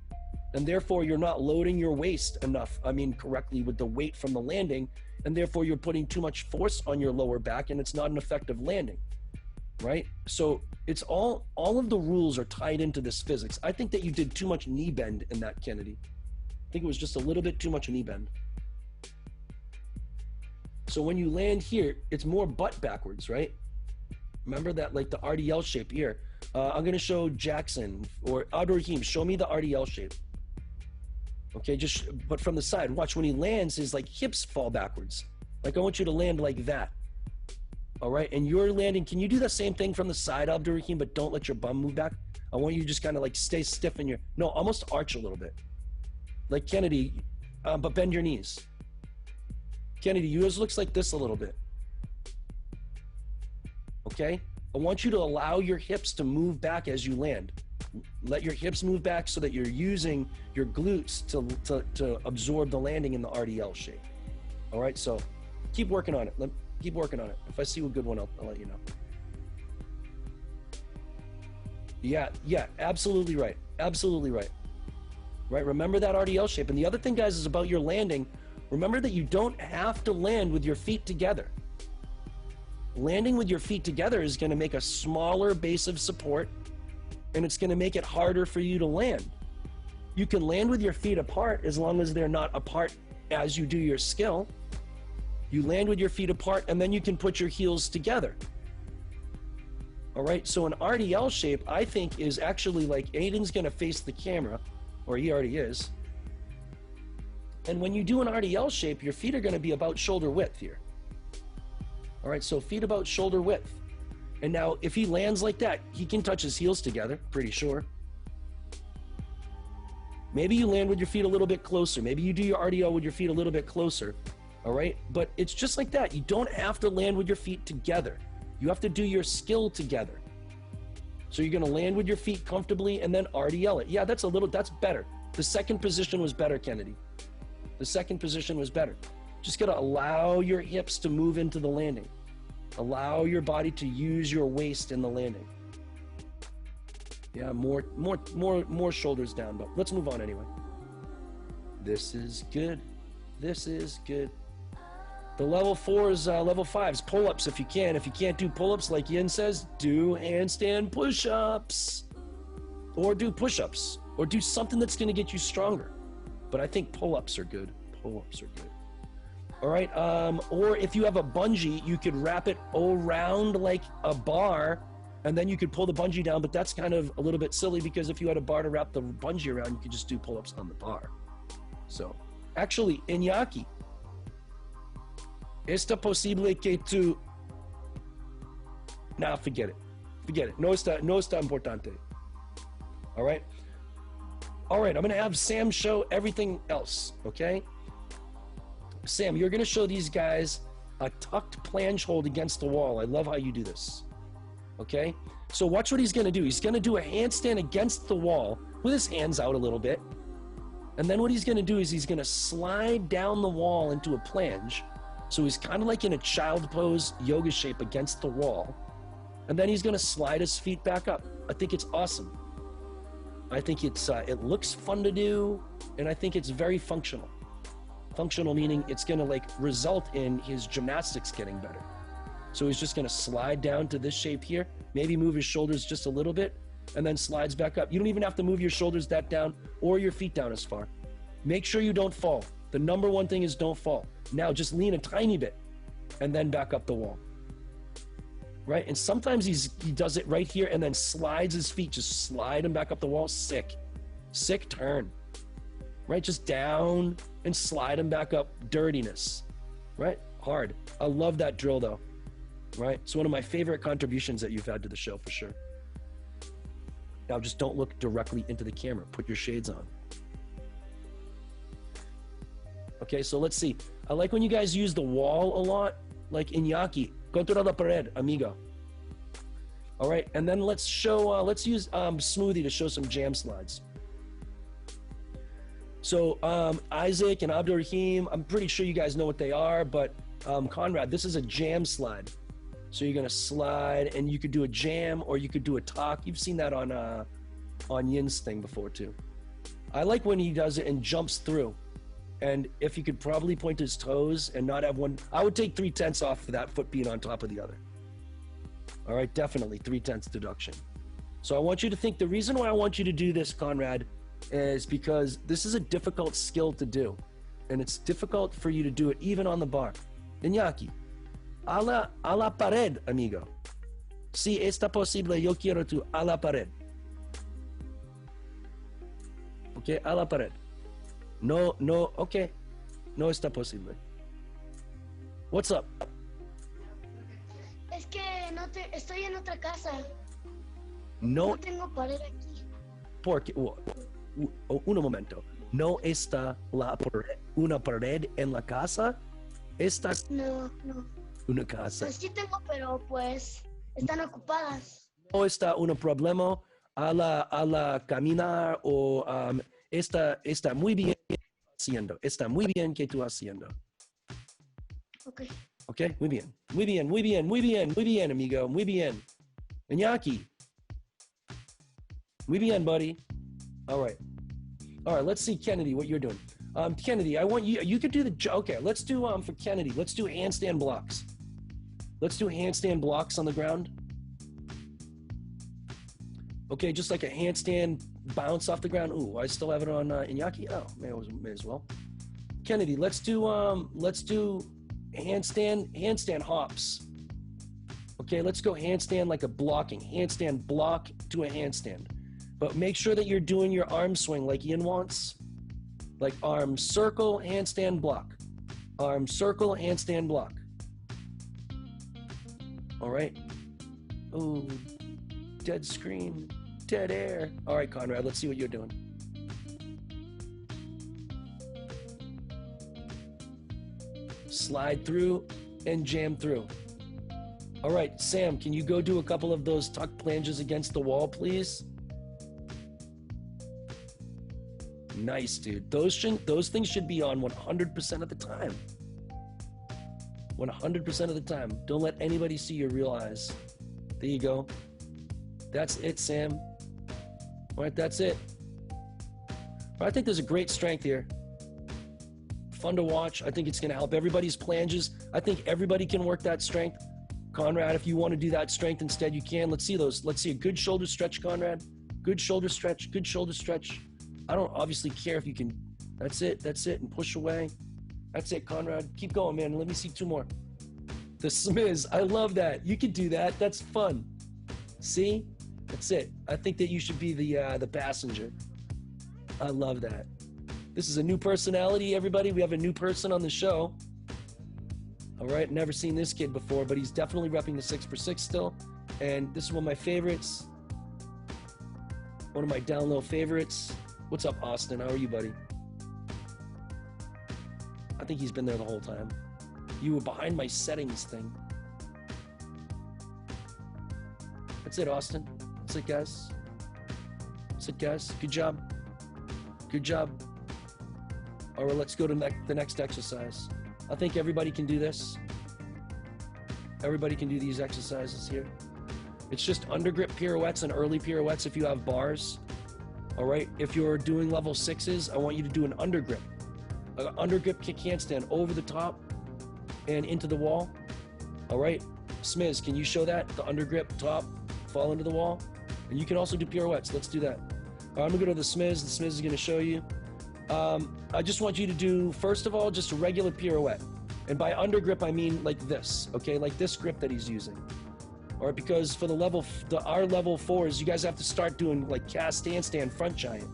Speaker 2: And therefore, you're not loading your waist enough, correctly with the weight from the landing. And therefore, you're putting too much force on your lower back, and it's not an effective landing. right? So it's all of the rules are tied into this physics. I think that you did too much knee bend in that, Kennedy. I think it was just a little bit too much knee bend. So when you land here, it's more butt backwards, right? Remember that, like the RDL shape here. I'm gonna show Jackson or Abdurrahim, show me the RDL shape. Okay, but from the side, watch when he lands, his like hips fall backwards. Like I want you to land like that. All right, and you're landing, can you do the same thing from the side, Abdurrahim, but don't let your bum move back? I want you to just kind of like stay stiff in your, no, almost arch a little bit. Like Kennedy, but bend your knees. Kennedy, yours looks like this a little bit. Okay? I want you to allow your hips to move back as you land. Let your hips move back so that you're using your glutes to absorb the landing in the RDL shape. All right, so keep working on it. Keep working on it. If I see a good one, I'll let you know. Yeah, absolutely right. Absolutely right. Right, remember that RDL shape. And the other thing, guys, is about your landing. Remember that you don't have to land with your feet together. Landing with your feet together is going to make a smaller base of support, and it's going to make it harder for you to land. You can land with your feet apart as long as they're not apart as you do your skill. You land with your feet apart, and then you can put your heels together. All right, so an RDL shape, I think, is actually like Aiden's going to face the camera, or he already is. And when you do an RDL shape, your feet are going to be about shoulder width here. All right, so feet about shoulder width. And now if he lands like that, he can touch his heels together, pretty sure. Maybe you land with your feet a little bit closer. Maybe you do your RDL with your feet a little bit closer. All right, but it's just like that. You don't have to land with your feet together. You have to do your skill together. So you're going to land with your feet comfortably and then RDL it. Yeah, that's better. The second position was better, Kennedy. The second position was better. Just got to allow your hips to move into the landing. Allow your body to use your waist in the landing. Yeah, more shoulders down, but let's move on anyway. This is good. This is good. The level 4s, level 5s, pull-ups if you can. If you can't do pull-ups, like Yin says, do handstand push-ups. Or do push-ups. Or do something that's going to get you stronger. But I think pull-ups are good. Pull-ups are good. All right, or if you have a bungee, you could wrap it around like a bar, and then you could pull the bungee down, but that's kind of a little bit silly because if you had a bar to wrap the bungee around, you could just do pull-ups on the bar. So, actually, Iñaki, ¿está posible que tú... Nah, forget it. Forget it. No está importante. All right? All right, I'm going to have Sam show everything else, okay? Sam, you're going to show these guys a tucked planche hold against the wall. I love how you do this, okay? So watch what he's going to do. He's going to do a handstand against the wall with his hands out a little bit. And then what he's going to do is he's going to slide down the wall into a planche. So he's kind of like in a child pose yoga shape against the wall. And then he's going to slide his feet back up. I think it's awesome. I think it looks fun to do, and I think it's very functional. Functional meaning it's going to like result in his gymnastics getting better. So he's just going to slide down to this shape here, maybe move his shoulders just a little bit, and then slides back up. You don't even have to move your shoulders that down or your feet down as far. Make sure you don't fall. The number one thing is don't fall. Now just lean a tiny bit and then back up the wall. Right? And sometimes he does it right here and then slides his feet, just slide him back up the wall. Sick turn. Right? Just down and slide him back up. Dirtiness. Right? Hard. I love that drill though. Right? It's one of my favorite contributions that you've had to the show for sure. Now just don't look directly into the camera. Put your shades on. Okay, so let's see. I like when you guys use the wall a lot, like Iñaki. Contra la pared, amigo. All right, and then let's use Smoothie to show some jam slides. So Isaac and Abdurrahim, I'm pretty sure you guys know what they are, but Conrad, this is a jam slide. So you're gonna slide, and you could do a jam, or you could do a talk. You've seen that on Yin's thing before too. I like when he does it and jumps through. And if he could probably point his toes and not have one, I would take 3/10 off for that foot being on top of the other. All right, definitely 3/10 deduction. So I want you to think, the reason why I want you to do this, Conrad, is because this is a difficult skill to do. And it's difficult for you to do it even on the bar. Iñaki, a la pared, amigo. Si está posible, yo quiero tú a la pared. Okay, a la pared. No, okay. No está posible. What's up?
Speaker 1: Es que estoy en otra casa.
Speaker 2: No,
Speaker 1: No tengo pared aquí.
Speaker 2: porque, un momento. No está una pared en la casa. Está
Speaker 1: No.
Speaker 2: una casa.
Speaker 1: Pues sí tengo, pero pues están ocupadas.
Speaker 2: No está un problema a la caminar o está muy bien haciendo. Está muy bien que tú haciendo.
Speaker 1: Ok.
Speaker 2: Ok, muy bien, amigo, muy bien. Iñaki. Muy bien, buddy. All right, let's see, Kennedy, what you're doing. Kennedy, I want you could do okay, let's do, for Kennedy, let's do handstand blocks. Let's do handstand blocks on the ground. Okay, just like a handstand bounce off the ground. Ooh, I still have it on Iñaki. Oh, may as well. Kennedy, let's do handstand hops. Okay, let's go handstand like a blocking. Handstand block to a handstand. But make sure that you're doing your arm swing like Yin wants. Like arm circle, handstand block. Arm circle, handstand block. All right. Ooh, dead screen, dead air. All right, Conrad, let's see what you're doing. Slide through and jam through. All right, Sam, can you go do a couple of those tuck planges against the wall, please? Nice, dude. Those things should be on 100% of the time. 100% of the time. Don't let anybody see your real eyes. There you go. That's it, Sam. All right, that's it. I think there's a great strength here. Fun to watch. I think it's going to help everybody's planges. I think everybody can work that strength. Conrad, if you want to do that strength instead, you can. Let's see those. Let's see a good shoulder stretch, Conrad. Good shoulder stretch. Good shoulder stretch. I don't obviously care if you can. That's it. And push away. That's it, Conrad. Keep going, man. Let me see two more. The smiz. I love that. You can do that. That's fun. See? That's it. I think that you should be the passenger. I love that. This is a new personality, everybody. We have a new person on the show. All right, never seen this kid before, but he's definitely repping the 6x6 still. And this is one of my favorites. One of my down low favorites. What's up, Austin? How are you, buddy? I think he's been there the whole time. You were behind my settings thing. That's it, Austin. That's it, guys. That's it, guys. Good job. Good job. All right, let's go to the next exercise. I think everybody can do this. Everybody can do these exercises here. It's just undergrip pirouettes and early pirouettes if you have bars. All right, if you're doing level 6s, I want you to do an undergrip. An undergrip kick handstand over the top and into the wall. All right, Smiz, can you show that? The undergrip top, fall into the wall. And you can also do pirouettes. Let's do that. All right, I'm gonna go to the Smiz. The Smiz is gonna show you. I just want you to do, first of all, just a regular pirouette. And by undergrip, I mean like this, okay? Like this grip that he's using. All right, because for our level 4s, you guys have to start doing like cast handstand front giant.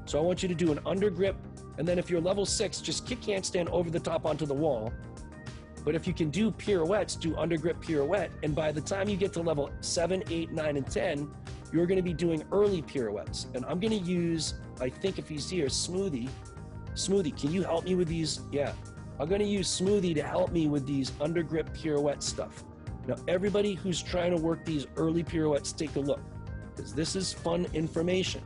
Speaker 2: So I want you to do an undergrip, and then if you're level 6, just kick handstand over the top onto the wall. But if you can do pirouettes, do undergrip pirouette, and by the time you get to level 7, 8, 9, and 10, you're gonna be doing early pirouettes. And I'm gonna use, I think if he's here, Smoothie. Smoothie, can you help me with these? Yeah, I'm gonna use Smoothie to help me with these undergrip pirouette stuff. Now, everybody who's trying to work these early pirouettes, take a look, because this is fun information.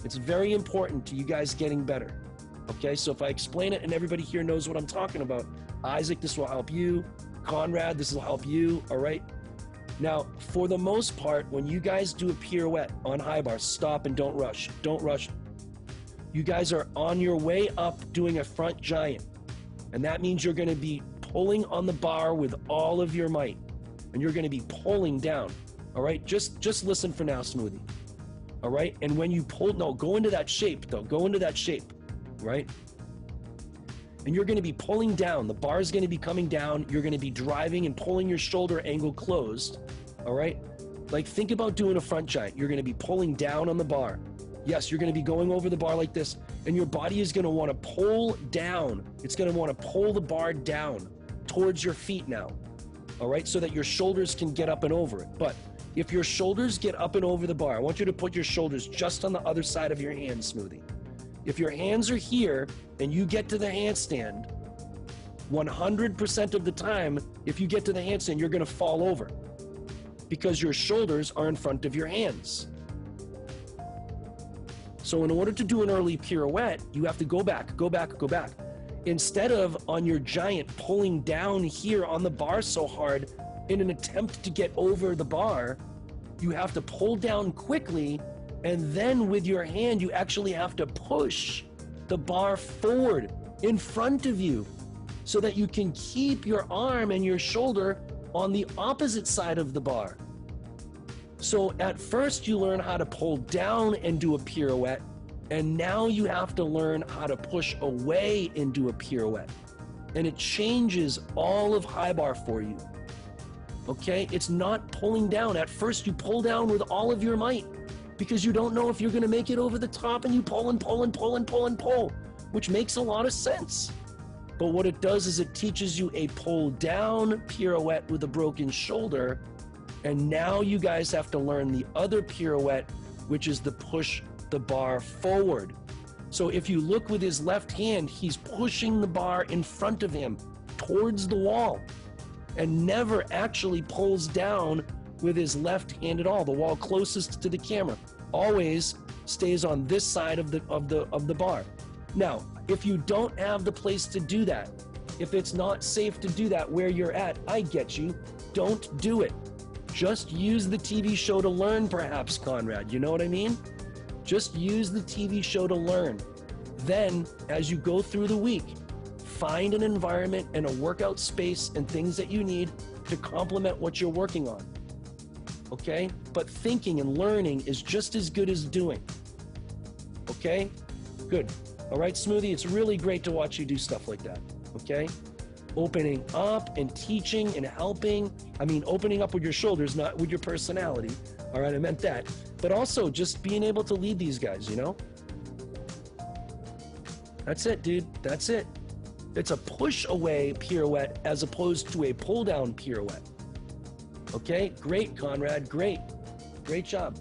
Speaker 2: It's very important to you guys getting better. Okay, so if I explain it and everybody here knows what I'm talking about, Isaac, this will help you. Conrad, this will help you, all right? Now, for the most part, when you guys do a pirouette on high bar, stop and don't rush. Don't rush. You guys are on your way up doing a front giant. And that means you're gonna be pulling on the bar with all of your might. and you're gonna be pulling down, all right? Just listen for now, Smoothie, all right? And when you pull, no, go into that shape though, go into that shape, right? And you're gonna be pulling down, the bar is gonna be coming down, you're gonna be driving and pulling your shoulder angle closed, all right? Like think about doing a front giant. You're gonna be pulling down on the bar. Yes, you're gonna be going over the bar like this, and your body is gonna wanna pull down. It's gonna wanna pull the bar down towards your feet now, all right? So that your shoulders can get up and over it. But if your shoulders get up and over the bar, I want you to put your shoulders just on the other side of your hands, Smoothie. If your hands are here and you get to the handstand, 100% of the time, if you get to the handstand, you're gonna fall over because your shoulders are in front of your hands. So in order to do an early pirouette, you have to go back, go back, go back. Instead of on your giant pulling down here on the bar so hard in an attempt to get over the bar, you have to pull down quickly, and then with your hand, you actually have to push the bar forward in front of you so that you can keep your arm and your shoulder on the opposite side of the bar. So at first you learn how to pull down and do a pirouette, and now you have to learn how to push away and do a pirouette. And it changes all of high bar for you. Okay? It's not pulling down. At first you pull down with all of your might because you don't know if you're gonna make it over the top, and you pull and pull and pull and pull and pull, which makes a lot of sense. But what it does is it teaches you a pull down pirouette with a broken shoulder. And now you guys have to learn the other pirouette, which is the push the bar forward. So if you look with his left hand, he's pushing the bar in front of him towards the wall and never actually pulls down with his left hand at all. The wall closest to the camera always stays on this side of the bar. Now, if you don't have the place to do that, if it's not safe to do that where you're at, I get you. Don't do it. Just use the TV show to learn, perhaps, Conrad. You know what I mean? Just use the TV show to learn. Then, as you go through the week, find an environment and a workout space and things that you need to complement what you're working on. Okay? But thinking and learning is just as good as doing. Okay? Good. All right, Smoothie, it's really great to watch you do stuff like that. Okay? Opening up and teaching and helping. I mean, opening up with your shoulders, not with your personality. All right, I meant that. But also just being able to lead these guys, you know? That's it, dude. That's it. It's a push away pirouette as opposed to a pull down pirouette. Okay, great, Conrad, great. Great job.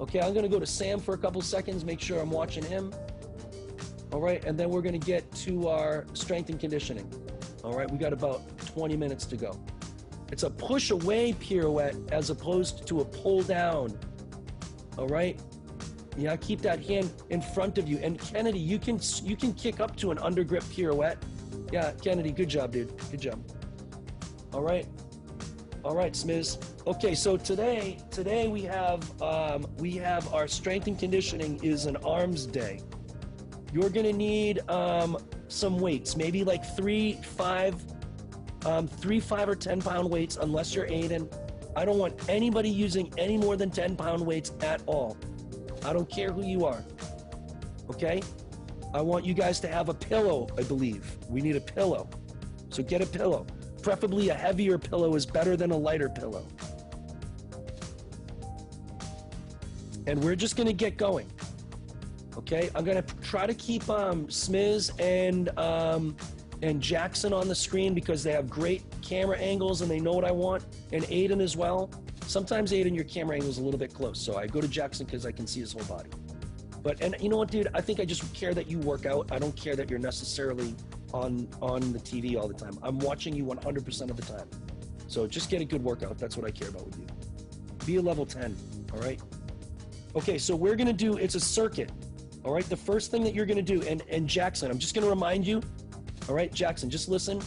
Speaker 2: Okay, I'm gonna go to Sam for a couple seconds, make sure I'm watching him. All right, and then we're gonna get to our strength and conditioning. All right, we got about 20 minutes to go. It's a push away pirouette as opposed to a pull down. All right? Yeah, keep that hand in front of you. And Kennedy, you can kick up to an under grip pirouette. Yeah, Kennedy, good job, dude. Good job. All right. All right, Smiz. Okay, so today we have our strength and conditioning is an arms day. You're gonna need some weights, maybe like 3, 5 or 10 pound weights, unless you're Aiden. I don't want anybody using any more than 10 pound weights at all. I don't care who you are. Okay? I want you guys to have a pillow, I believe. We need a pillow. So get a pillow. Preferably a heavier pillow is better than a lighter pillow. And we're just gonna get going. Okay, I'm gonna try to keep Smiz and Jackson on the screen because they have great camera angles and they know what I want, and Aiden as well. Sometimes Aiden, your camera angle is a little bit close, so I go to Jackson because I can see his whole body. And you know what, dude? I think I just care that you work out. I don't care that you're necessarily on the TV all the time. I'm watching you 100% of the time. So just get a good workout. That's what I care about with you. Be a level 10, all right? Okay, so we're gonna do, it's a circuit. All right, the first thing that you're gonna do, and Jackson, I'm just gonna remind you, all right, Jackson, just listen,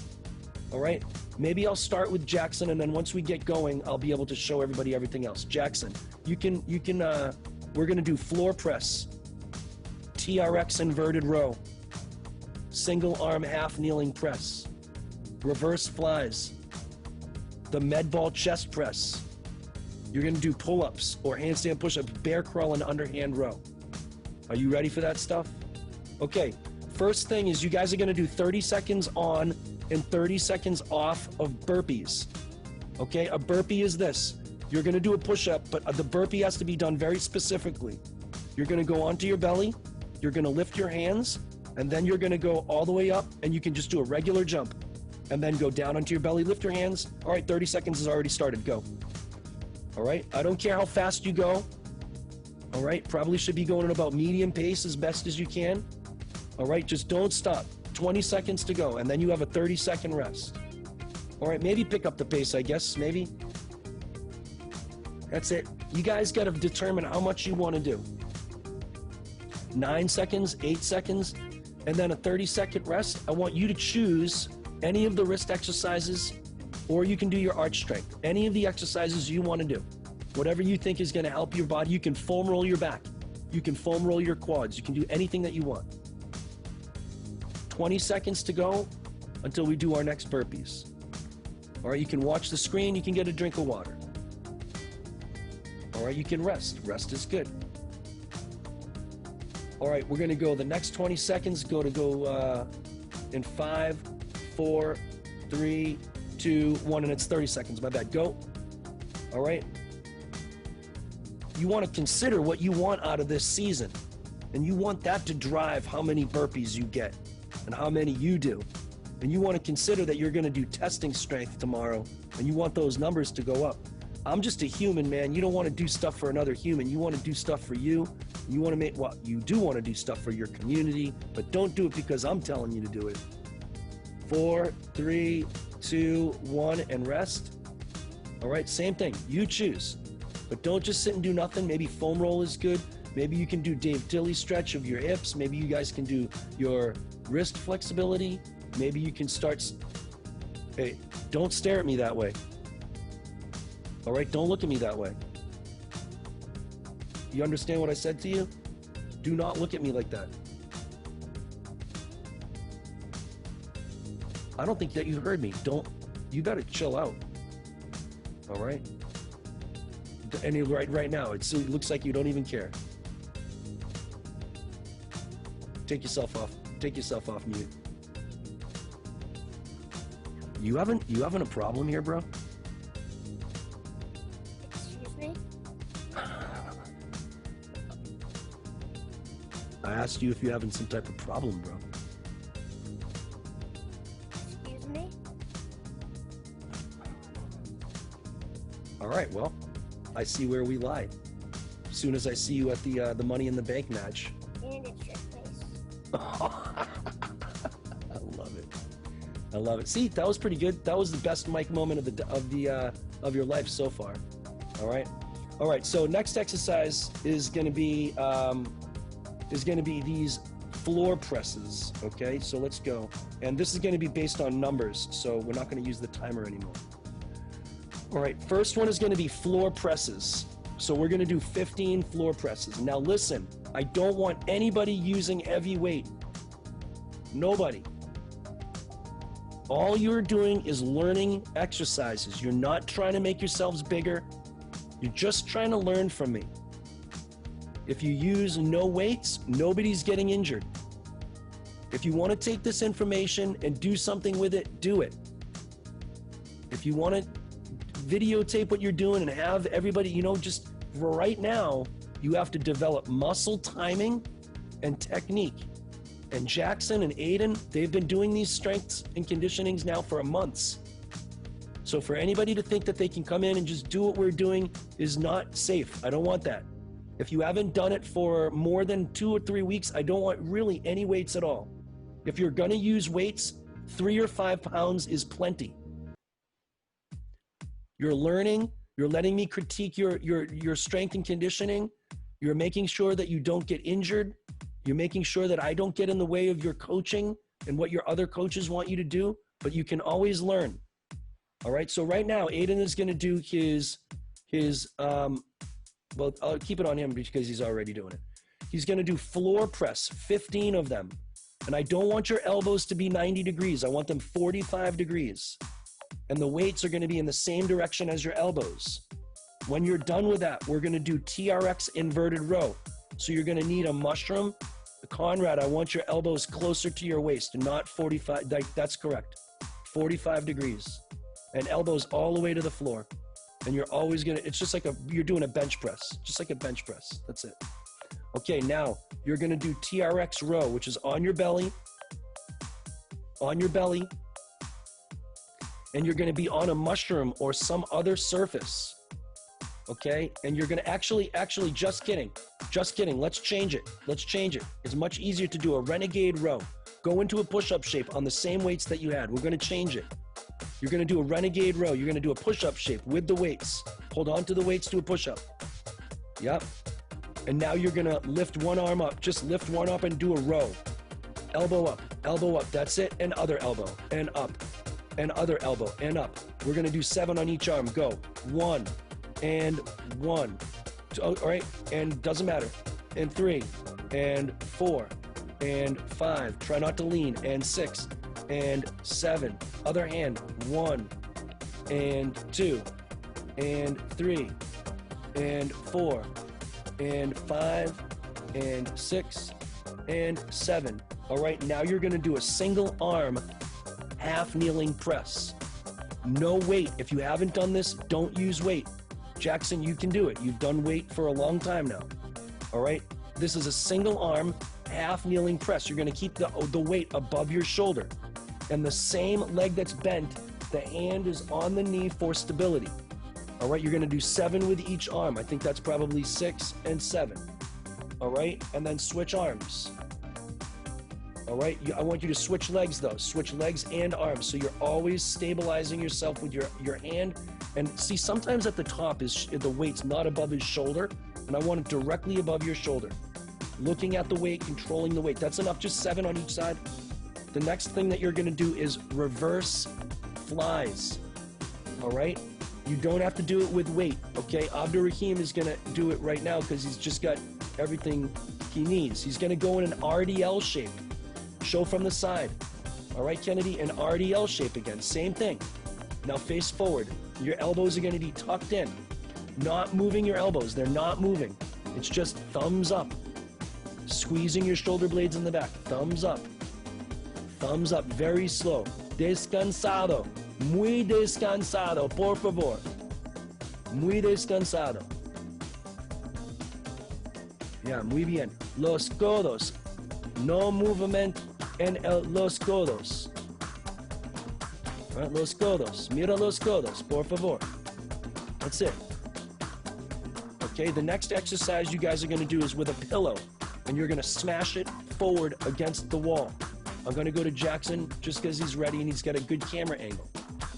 Speaker 2: all right? Maybe I'll start with Jackson, and then once we get going, I'll be able to show everybody everything else. Jackson, we're gonna do floor press, TRX inverted row, single arm half kneeling press, reverse flies, the med ball chest press. You're gonna do pull-ups or handstand push-ups, bear crawl, and underhand row. Are you ready for that stuff? Okay, first thing is you guys are gonna do 30 seconds on and 30 seconds off of burpees. Okay, a burpee is this. You're gonna do a push-up, but the burpee has to be done very specifically. You're gonna go onto your belly, you're gonna lift your hands, and then you're gonna go all the way up, and you can just do a regular jump. And then go down onto your belly, lift your hands. All right, 30 seconds has already started, go. All right, I don't care how fast you go. All right, probably should be going at about medium pace as best as you can. All right, just don't stop. 20 seconds to go, and then you have a 30-second rest. All right, maybe pick up the pace, I guess, maybe. That's it. You guys got to determine how much you want to do. 9 seconds, 8 seconds, and then a 30-second rest. I want you to choose any of the wrist exercises, or you can do your arch strength. Any of the exercises you want to do. Whatever you think is going to help your body. You can foam roll your back. You can foam roll your quads. You can do anything that you want. 20 seconds to go until we do our next burpees. All right, you can watch the screen. You can get a drink of water. All right, you can rest. Rest is good. All right, we're going to go the next 20 seconds. Go in 5, 4, 3, 2, 1, and it's 30 seconds. My bad. Go. All right. You want to consider what you want out of this season, and you want that to drive how many burpees you get and how many you do. And you want to consider that you're going to do testing strength tomorrow, and you want those numbers to go up. I'm just a human, man. You don't want to do stuff for another human. You want to do stuff for you. You want to make, well, you do want to do stuff for your community, but don't do it because I'm telling you to do it. 4, 3, 2, 1, and rest. All right, same thing. You choose. But don't just sit and do nothing. Maybe foam roll is good. Maybe you can do Dave Tilley stretch of your hips. Maybe you guys can do your wrist flexibility. Maybe you can start. Hey, don't stare at me that way. All right, don't look at me that way. You understand what I said to you? Do not look at me like that. I don't think that you heard me. You gotta chill out. All right? And right now, it looks like you don't even care. Take yourself off mute. You having a problem here, bro?
Speaker 1: Excuse me?
Speaker 2: I asked you if you're having some type of problem, bro.
Speaker 1: Excuse me?
Speaker 2: All right, well, I see where we lie. As soon as I see you at the Money in the Bank match.
Speaker 1: And it's your face.
Speaker 2: I love it. See, that was pretty good. That was the best mic moment of your life so far. All right. So next exercise is going to be these floor presses. Okay, so let's go. And this is going to be based on numbers, so we're not going to use the timer anymore. All right, first one is going to be floor presses. So we're going to do 15 floor presses. Now listen, I don't want anybody using heavy weight. Nobody. All you're doing is learning exercises. You're not trying to make yourselves bigger. You're just trying to learn from me. If you use no weights, nobody's getting injured. If you want to take this information and do something with it, do it. If you want to videotape what you're doing and have everybody, just for right now, you have to develop muscle timing and technique. And Jackson and Aiden, they've been doing these strengths and conditionings now for months. So for anybody to think that they can come in and just do what we're doing is not safe. I don't want that. If you haven't done it for more than 2 or 3 weeks, I don't want really any weights at all. If you're gonna use weights, 3 or 5 pounds is plenty. You're learning, you're letting me critique your strength and conditioning. You're making sure that you don't get injured. You're making sure that I don't get in the way of your coaching and what your other coaches want you to do, but you can always learn. All right, so right now, Aiden is gonna do his well, I'll keep it on him because he's already doing it. He's gonna do floor press, 15 of them. And I don't want your elbows to be 90 degrees. I want them 45 degrees. And the weights are going to be in the same direction as your elbows. When you're done with that, we're going to do TRX inverted row. So you're going to need a mushroom. Conrad, I want your elbows closer to your waist, not 45. That's correct. 45 degrees. And elbows all the way to the floor. And you're always going to, it's just like you're doing a bench press. Just like a bench press. That's it. Okay, now you're going to do TRX row, which is on your belly. On your belly. And you're going to be on a mushroom or some other surface. Okay, and you're going to actually, just kidding. Let's change it. It's much easier to do a renegade row. Go into a push-up shape on the same weights that you had. We're going to change it. You're going to do a renegade row. You're going to do a push-up shape with the weights. Hold on to the weights to a push-up. Yep. And now you're going to lift one arm up. Just lift one up and do a row. Elbow up. That's it. And other elbow. And up. And other elbow. And up. We're going to do 7 on each arm. Go. 1. And 1. All right. And doesn't matter. And 3. And 4. And 5. Try not to lean. And 6. And 7. Other hand. 1. And 2. And 3. And 4. And 5. And 6. And 7. All right. Now you're going to do a single arm half kneeling press. No weight. If you haven't done this, don't use weight. Jackson, you can do it. You've done weight for a long time now. All right. This is a single arm half kneeling press. You're going to keep the weight above your shoulder. And the same leg that's bent, the hand is on the knee for stability. All right. You're going to do 7 with each arm. I think that's probably 6 and 7. All right. And then switch arms. All right. I want you to switch legs though. Switch legs and arms. So you're always stabilizing yourself with your hand. And see, sometimes at the top is the weight's not above his shoulder, and I want it directly above your shoulder. Looking at the weight, controlling the weight. That's enough, just 7 on each side. The next thing that you're gonna do is reverse flies, all right? You don't have to do it with weight, okay? Abdur Rahim is gonna do it right now because he's just got everything he needs. He's gonna go in an RDL shape. Show from the side. All right, Kennedy, an RDL shape again, same thing. Now face forward. Your elbows are going to be tucked in. Not moving your elbows. They're not moving. It's just thumbs up. Squeezing your shoulder blades in the back. Thumbs up. Thumbs up. Very slow. Descansado. Muy descansado. Por favor. Muy descansado. Yeah, muy bien. Los codos. No movement en los codos. Right, los codos. Mira los codos, por favor. That's it. Okay, the next exercise you guys are going to do is with a pillow, and you're going to smash it forward against the wall. I'm going to go to Jackson just because he's ready and he's got a good camera angle.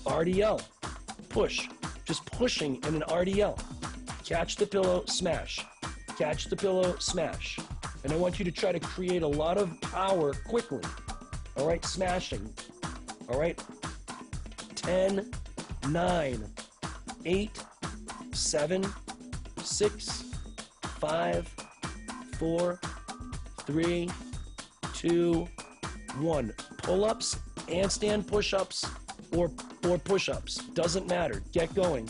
Speaker 2: RDL. Push. Just pushing in an RDL. Catch the pillow, smash. Catch the pillow, smash. And I want you to try to create a lot of power quickly. All right, smashing. All right. 10, 9, 8, 7, 6, 5, 4, 3, 2, 1. Pull-ups, handstand push-ups, or push-ups. Doesn't matter. Get going.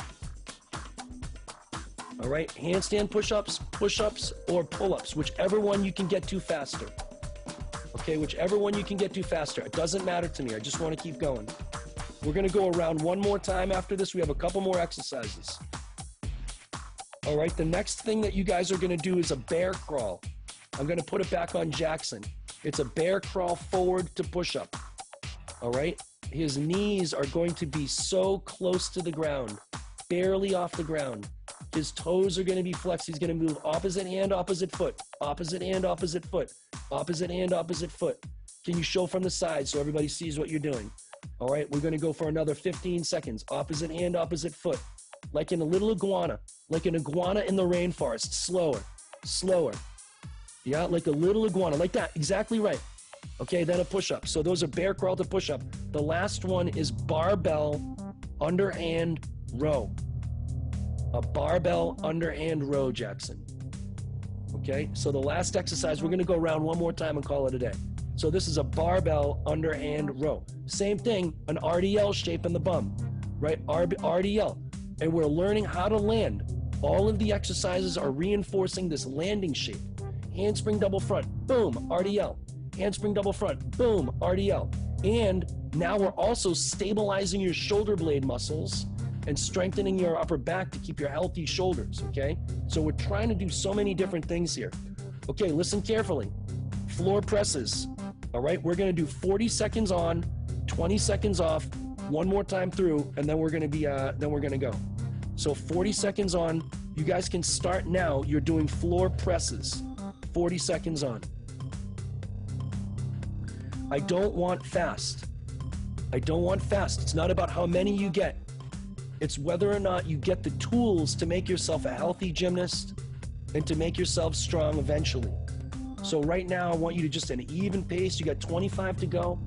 Speaker 2: All right, handstand push-ups, push-ups, or pull-ups. Whichever one you can get to faster. Okay, whichever one you can get to faster. It doesn't matter to me. I just want to keep going. We're going to go around one more time after this. We have a couple more exercises. All right, the next thing that you guys are going to do is a bear crawl. I'm going to put it back on Jackson. It's a bear crawl forward to push-up. All right, his knees are going to be so close to the ground, barely off the ground. His toes are going to be flexed. He's going to move opposite hand, opposite foot, opposite hand, opposite foot, opposite hand, opposite foot. Can you show from the side so everybody sees what you're doing? All right, we're going to go for another 15 seconds. Opposite hand, opposite foot. Like in a little iguana. Like an iguana in the rainforest. Slower. Slower. Yeah, like a little iguana. Like that. Exactly right. Okay, then a push-up. So those are bear crawl to push-up. The last one is barbell underhand row. A barbell underhand row, Jackson. Okay, so the last exercise, we're going to go around one more time and call it a day. So this is a barbell underhand row. Same thing, an RDL shape in the bum. right? RDL. And we're learning how to land. All of the exercises are reinforcing this landing shape. Handspring double front, boom, RDL. Handspring double front, boom, RDL. And now we're also stabilizing your shoulder blade muscles and strengthening your upper back to keep your healthy shoulders, okay? So we're trying to do so many different things here. Okay, listen carefully. Floor presses, all right? We're gonna do 40 seconds on, 20 seconds off, one more time through, and then we're gonna go. So 40 seconds on, you guys can start now. You're doing floor presses, 40 seconds on. I don't want fast. I don't want fast. It's not about how many you get. It's whether or not you get the tools to make yourself a healthy gymnast and to make yourself strong eventually. So right now, I want you to just an even pace. You got 25 to go.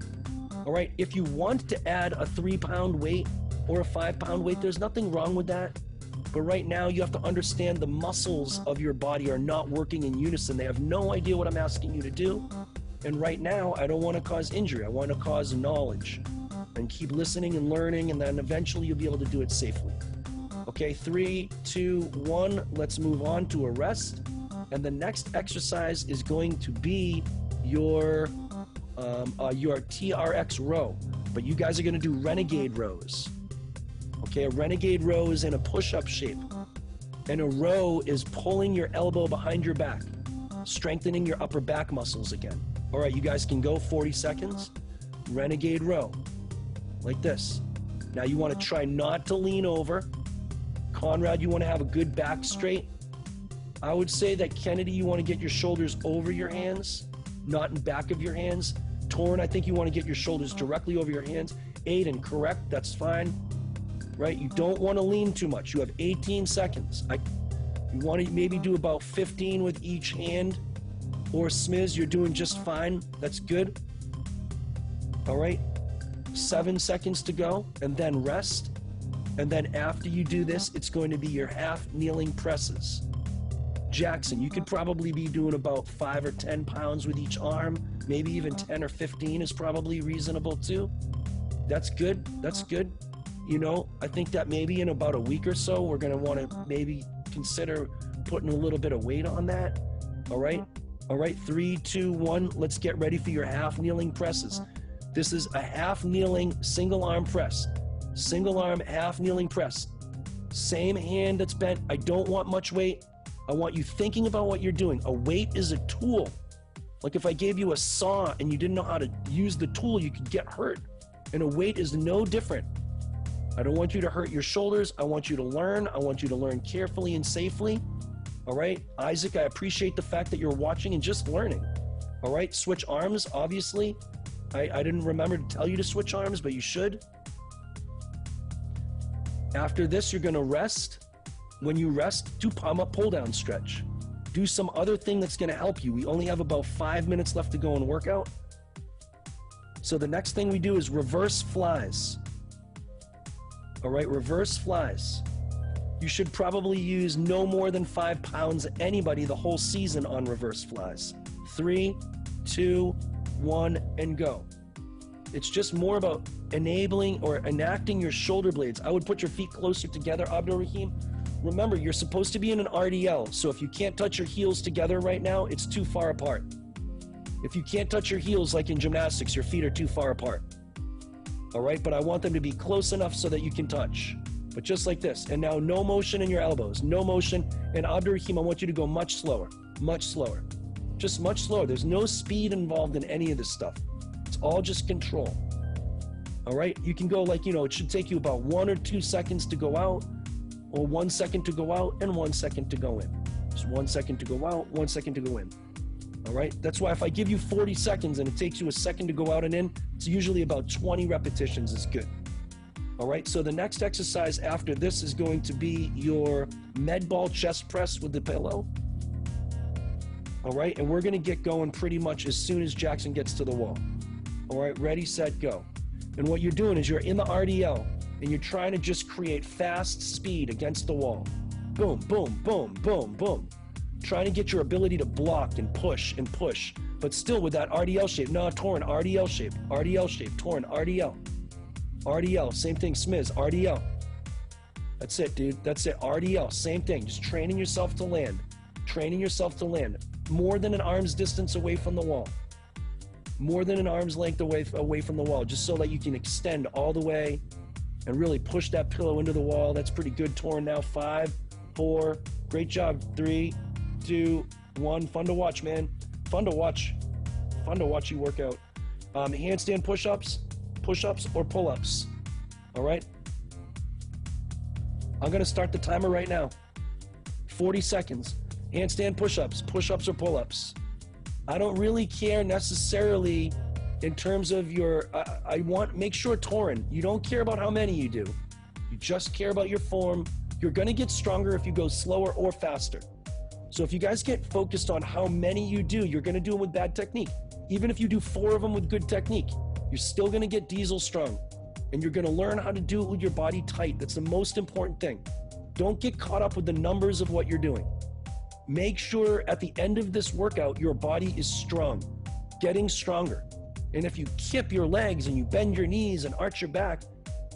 Speaker 2: All right, if you want to add a 3-pound weight or a 5-pound weight, there's nothing wrong with that. But right now, you have to understand the muscles of your body are not working in unison. They have no idea what I'm asking you to do. And right now, I don't want to cause injury. I want to cause knowledge. And keep listening and learning, and then eventually you'll be able to do it safely. Okay, 3, 2, 1, let's move on to a rest. And the next exercise is going to be your TRX row. But you guys are gonna do renegade rows. Okay, a renegade row is in a push-up shape. And a row is pulling your elbow behind your back, strengthening your upper back muscles again. All right, you guys can go 40 seconds. Renegade row. Like this. Now you want to try not to lean over. Conrad, you want to have a good back straight. I would say that Kennedy, you want to get your shoulders over your hands, not in back of your hands. Torn, I think you want to get your shoulders directly over your hands. Aiden, correct, that's fine. Right, you don't want to lean too much. You have 18 seconds. You want to maybe do about 15 with each hand. Or Smiz, you're doing just fine. That's good. All right. 7 seconds to go, and then rest. And then after you do this, it's going to be your half kneeling presses. Jackson, you could probably be doing about 5 or 10 pounds with each arm. Maybe even 10 or 15 is probably reasonable too. That's good. That's good. You know, I think that maybe in about a week or so, we're going to want to maybe consider putting a little bit of weight on that. All right. All right. 3, 2, 1. Let's get ready for your half kneeling presses. This is a half kneeling single arm press. Single arm half kneeling press. Same hand that's bent. I don't want much weight. I want you thinking about what you're doing. A weight is a tool. Like if I gave you a saw and you didn't know how to use the tool, you could get hurt. And a weight is no different. I don't want you to hurt your shoulders. I want you to learn. I want you to learn carefully and safely. All right, Isaac, I appreciate the fact that you're watching and just learning. All right, switch arms, obviously. I didn't remember to tell you to switch arms, but you should. After this, you're gonna rest. When you rest, do palm up, pull down stretch. Do some other thing that's gonna help you. We only have about 5 minutes left to go in workout. So the next thing we do is reverse flies. All right, reverse flies. You should probably use no more than 5 pounds, anybody, the whole season on reverse flies. 3, 2, 1, and go. It's just more about enabling or enacting your shoulder blades. I would put your feet closer together, Abdul Rahim. Remember, you're supposed to be in an RDL, so if you can't touch your heels together right now, it's too far apart. If you can't touch your heels like in gymnastics, your feet are too far apart. All right, but I want them to be close enough so that you can touch. But just like this. And now no motion in your elbows, no motion. And Abdul Rahim, I want you to go much slower, much slower. Just much slower. There's no speed involved in any of this stuff. It's all just control. All right, you can go like, it should take you about 1 or 2 seconds to go out, or 1 second to go out and 1 second to go in. Just 1 second to go out, 1 second to go in. All right, that's why if I give you 40 seconds and it takes you a second to go out and in, it's usually about 20 repetitions is good. All right, so the next exercise after this is going to be your med ball chest press with the pillow. All right, and we're gonna get going pretty much as soon as Jackson gets to the wall. All right, ready, set, go. And what you're doing is you're in the RDL and you're trying to just create fast speed against the wall. Boom, boom, boom, boom, boom. Trying to get your ability to block and push, but still with that RDL shape. No, torn, RDL shape, torn, RDL. RDL, same thing, Smiz, RDL. That's it, dude. That's it. RDL, same thing. Just training yourself to land. Training yourself to land. More than an arm's distance away from the wall. More than an arm's length away from the wall, just so that you can extend all the way and really push that pillow into the wall. That's pretty good. Torn now. 5, 4. Great job. 3, 2, 1. Fun to watch, man. Fun to watch. Fun to watch you work out. Handstand push-ups or pull-ups. All right? I'm going to start the timer right now. 40 seconds. Handstand push-ups or pull-ups. I don't really care necessarily in terms of your, make sure, Torin, you don't care about how many you do. You just care about your form. You're going to get stronger if you go slower or faster. So if you guys get focused on how many you do, you're going to do them with bad technique. Even if you do 4 of them with good technique, you're still going to get diesel strong. And you're going to learn how to do it with your body tight. That's the most important thing. Don't get caught up with the numbers of what you're doing. Make sure at the end of this workout, your body is strong, getting stronger. And if you kip your legs and you bend your knees and arch your back,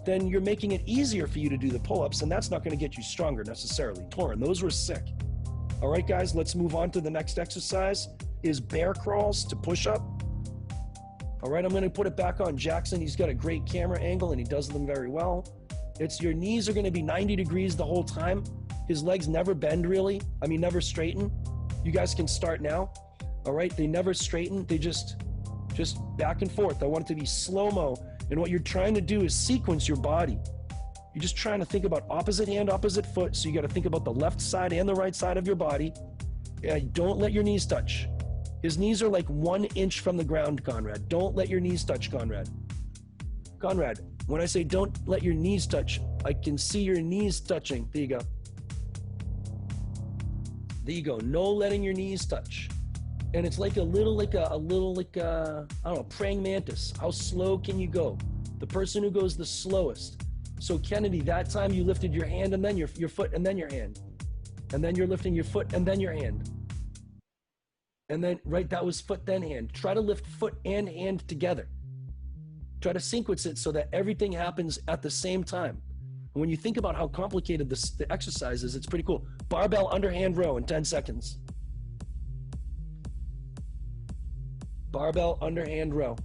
Speaker 2: then you're making it easier for you to do the pull-ups, and that's not going to get you stronger necessarily. Torin, those were sick. All right, guys, let's move on to the next exercise, is bear crawls to push up. All right, I'm going to put it back on Jackson. He's got a great camera angle, and he does them very well. It's your knees are going to be 90 degrees the whole time. His legs never bend, really. I mean, never straighten. You guys can start now. All right, they never straighten. They just back and forth. I want it to be slow-mo. And what you're trying to do is sequence your body. You're just trying to think about opposite hand, opposite foot. So you got to think about the left side and the right side of your body. And don't let your knees touch. His knees are like 1 inch from the ground, Conrad. Don't let your knees touch, Conrad. Conrad, when I say don't let your knees touch, I can see your knees touching. There you go. There you go. No letting your knees touch. And it's like a little like a I don't know, praying mantis. How slow can you go? The person who goes the slowest. So Kennedy, that time you lifted your hand and then your foot and then your hand. And then you're lifting your foot and then your hand. And then, right, that was foot then hand. Try to lift foot and hand together. Try to sequence it so that everything happens at the same time. And when you think about how complicated the exercise is, it's pretty cool. Barbell underhand row in 10 seconds. Barbell underhand row.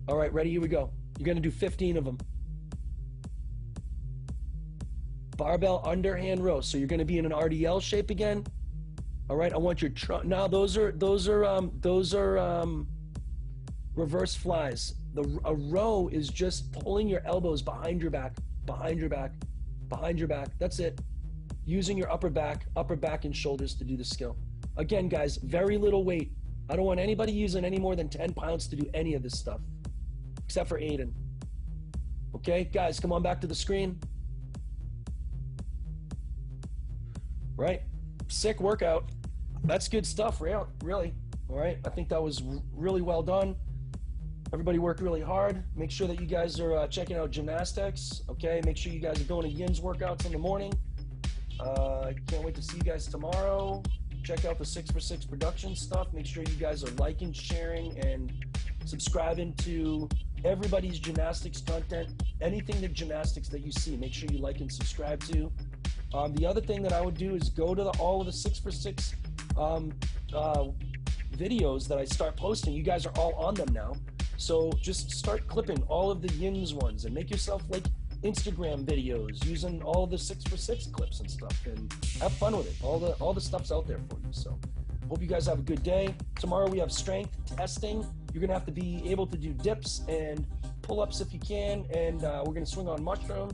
Speaker 2: All right, ready? Here we go. You're going to do 15 of them. Barbell underhand row. So you're going to be in an RDL shape again. All right, I want your now those are reverse flies. A row is just pulling your elbows behind your back, behind your back, behind your back. That's it. Using your upper back and shoulders to do the skill. Again, guys, very little weight. I don't want anybody using any more than 10 pounds to do any of this stuff, except for Aiden. Okay, guys, come on back to the screen. Right? Sick workout. That's good stuff, really. All right, I think that was really well done. Everybody worked really hard. Make sure that you guys are checking out Gymnastics, okay? Make sure you guys are going to Yin's workouts in the morning. Can't wait to see you guys tomorrow. Check out the 6for6 production stuff. Make sure you guys are liking, sharing, and subscribing to everybody's gymnastics content. Anything that gymnastics that you see, make sure you like and subscribe to. The other thing that I would do is go to all of the 6for6 videos that I start posting. You guys are all on them now. So just start clipping all of the Yin's ones and make yourself like Instagram videos using all the 6for6 clips and stuff, and have fun with it. All the stuff's out there for you. So hope you guys have a good day. Tomorrow we have strength testing. You're gonna have to be able to do dips and pull-ups if you can, and we're gonna swing on mushroom,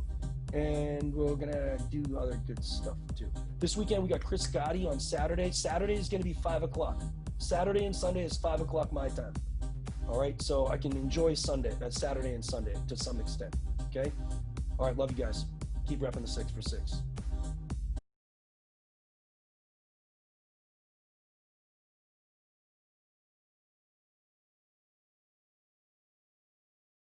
Speaker 2: and we're gonna do other good stuff too. This weekend we got Chris Gotti on Saturday. Saturday is gonna be 5 o'clock. Saturday and Sunday is 5 o'clock my time. All right, so I can enjoy Saturday and Sunday to some extent, okay? All right, love you guys. Keep repping the 6for6.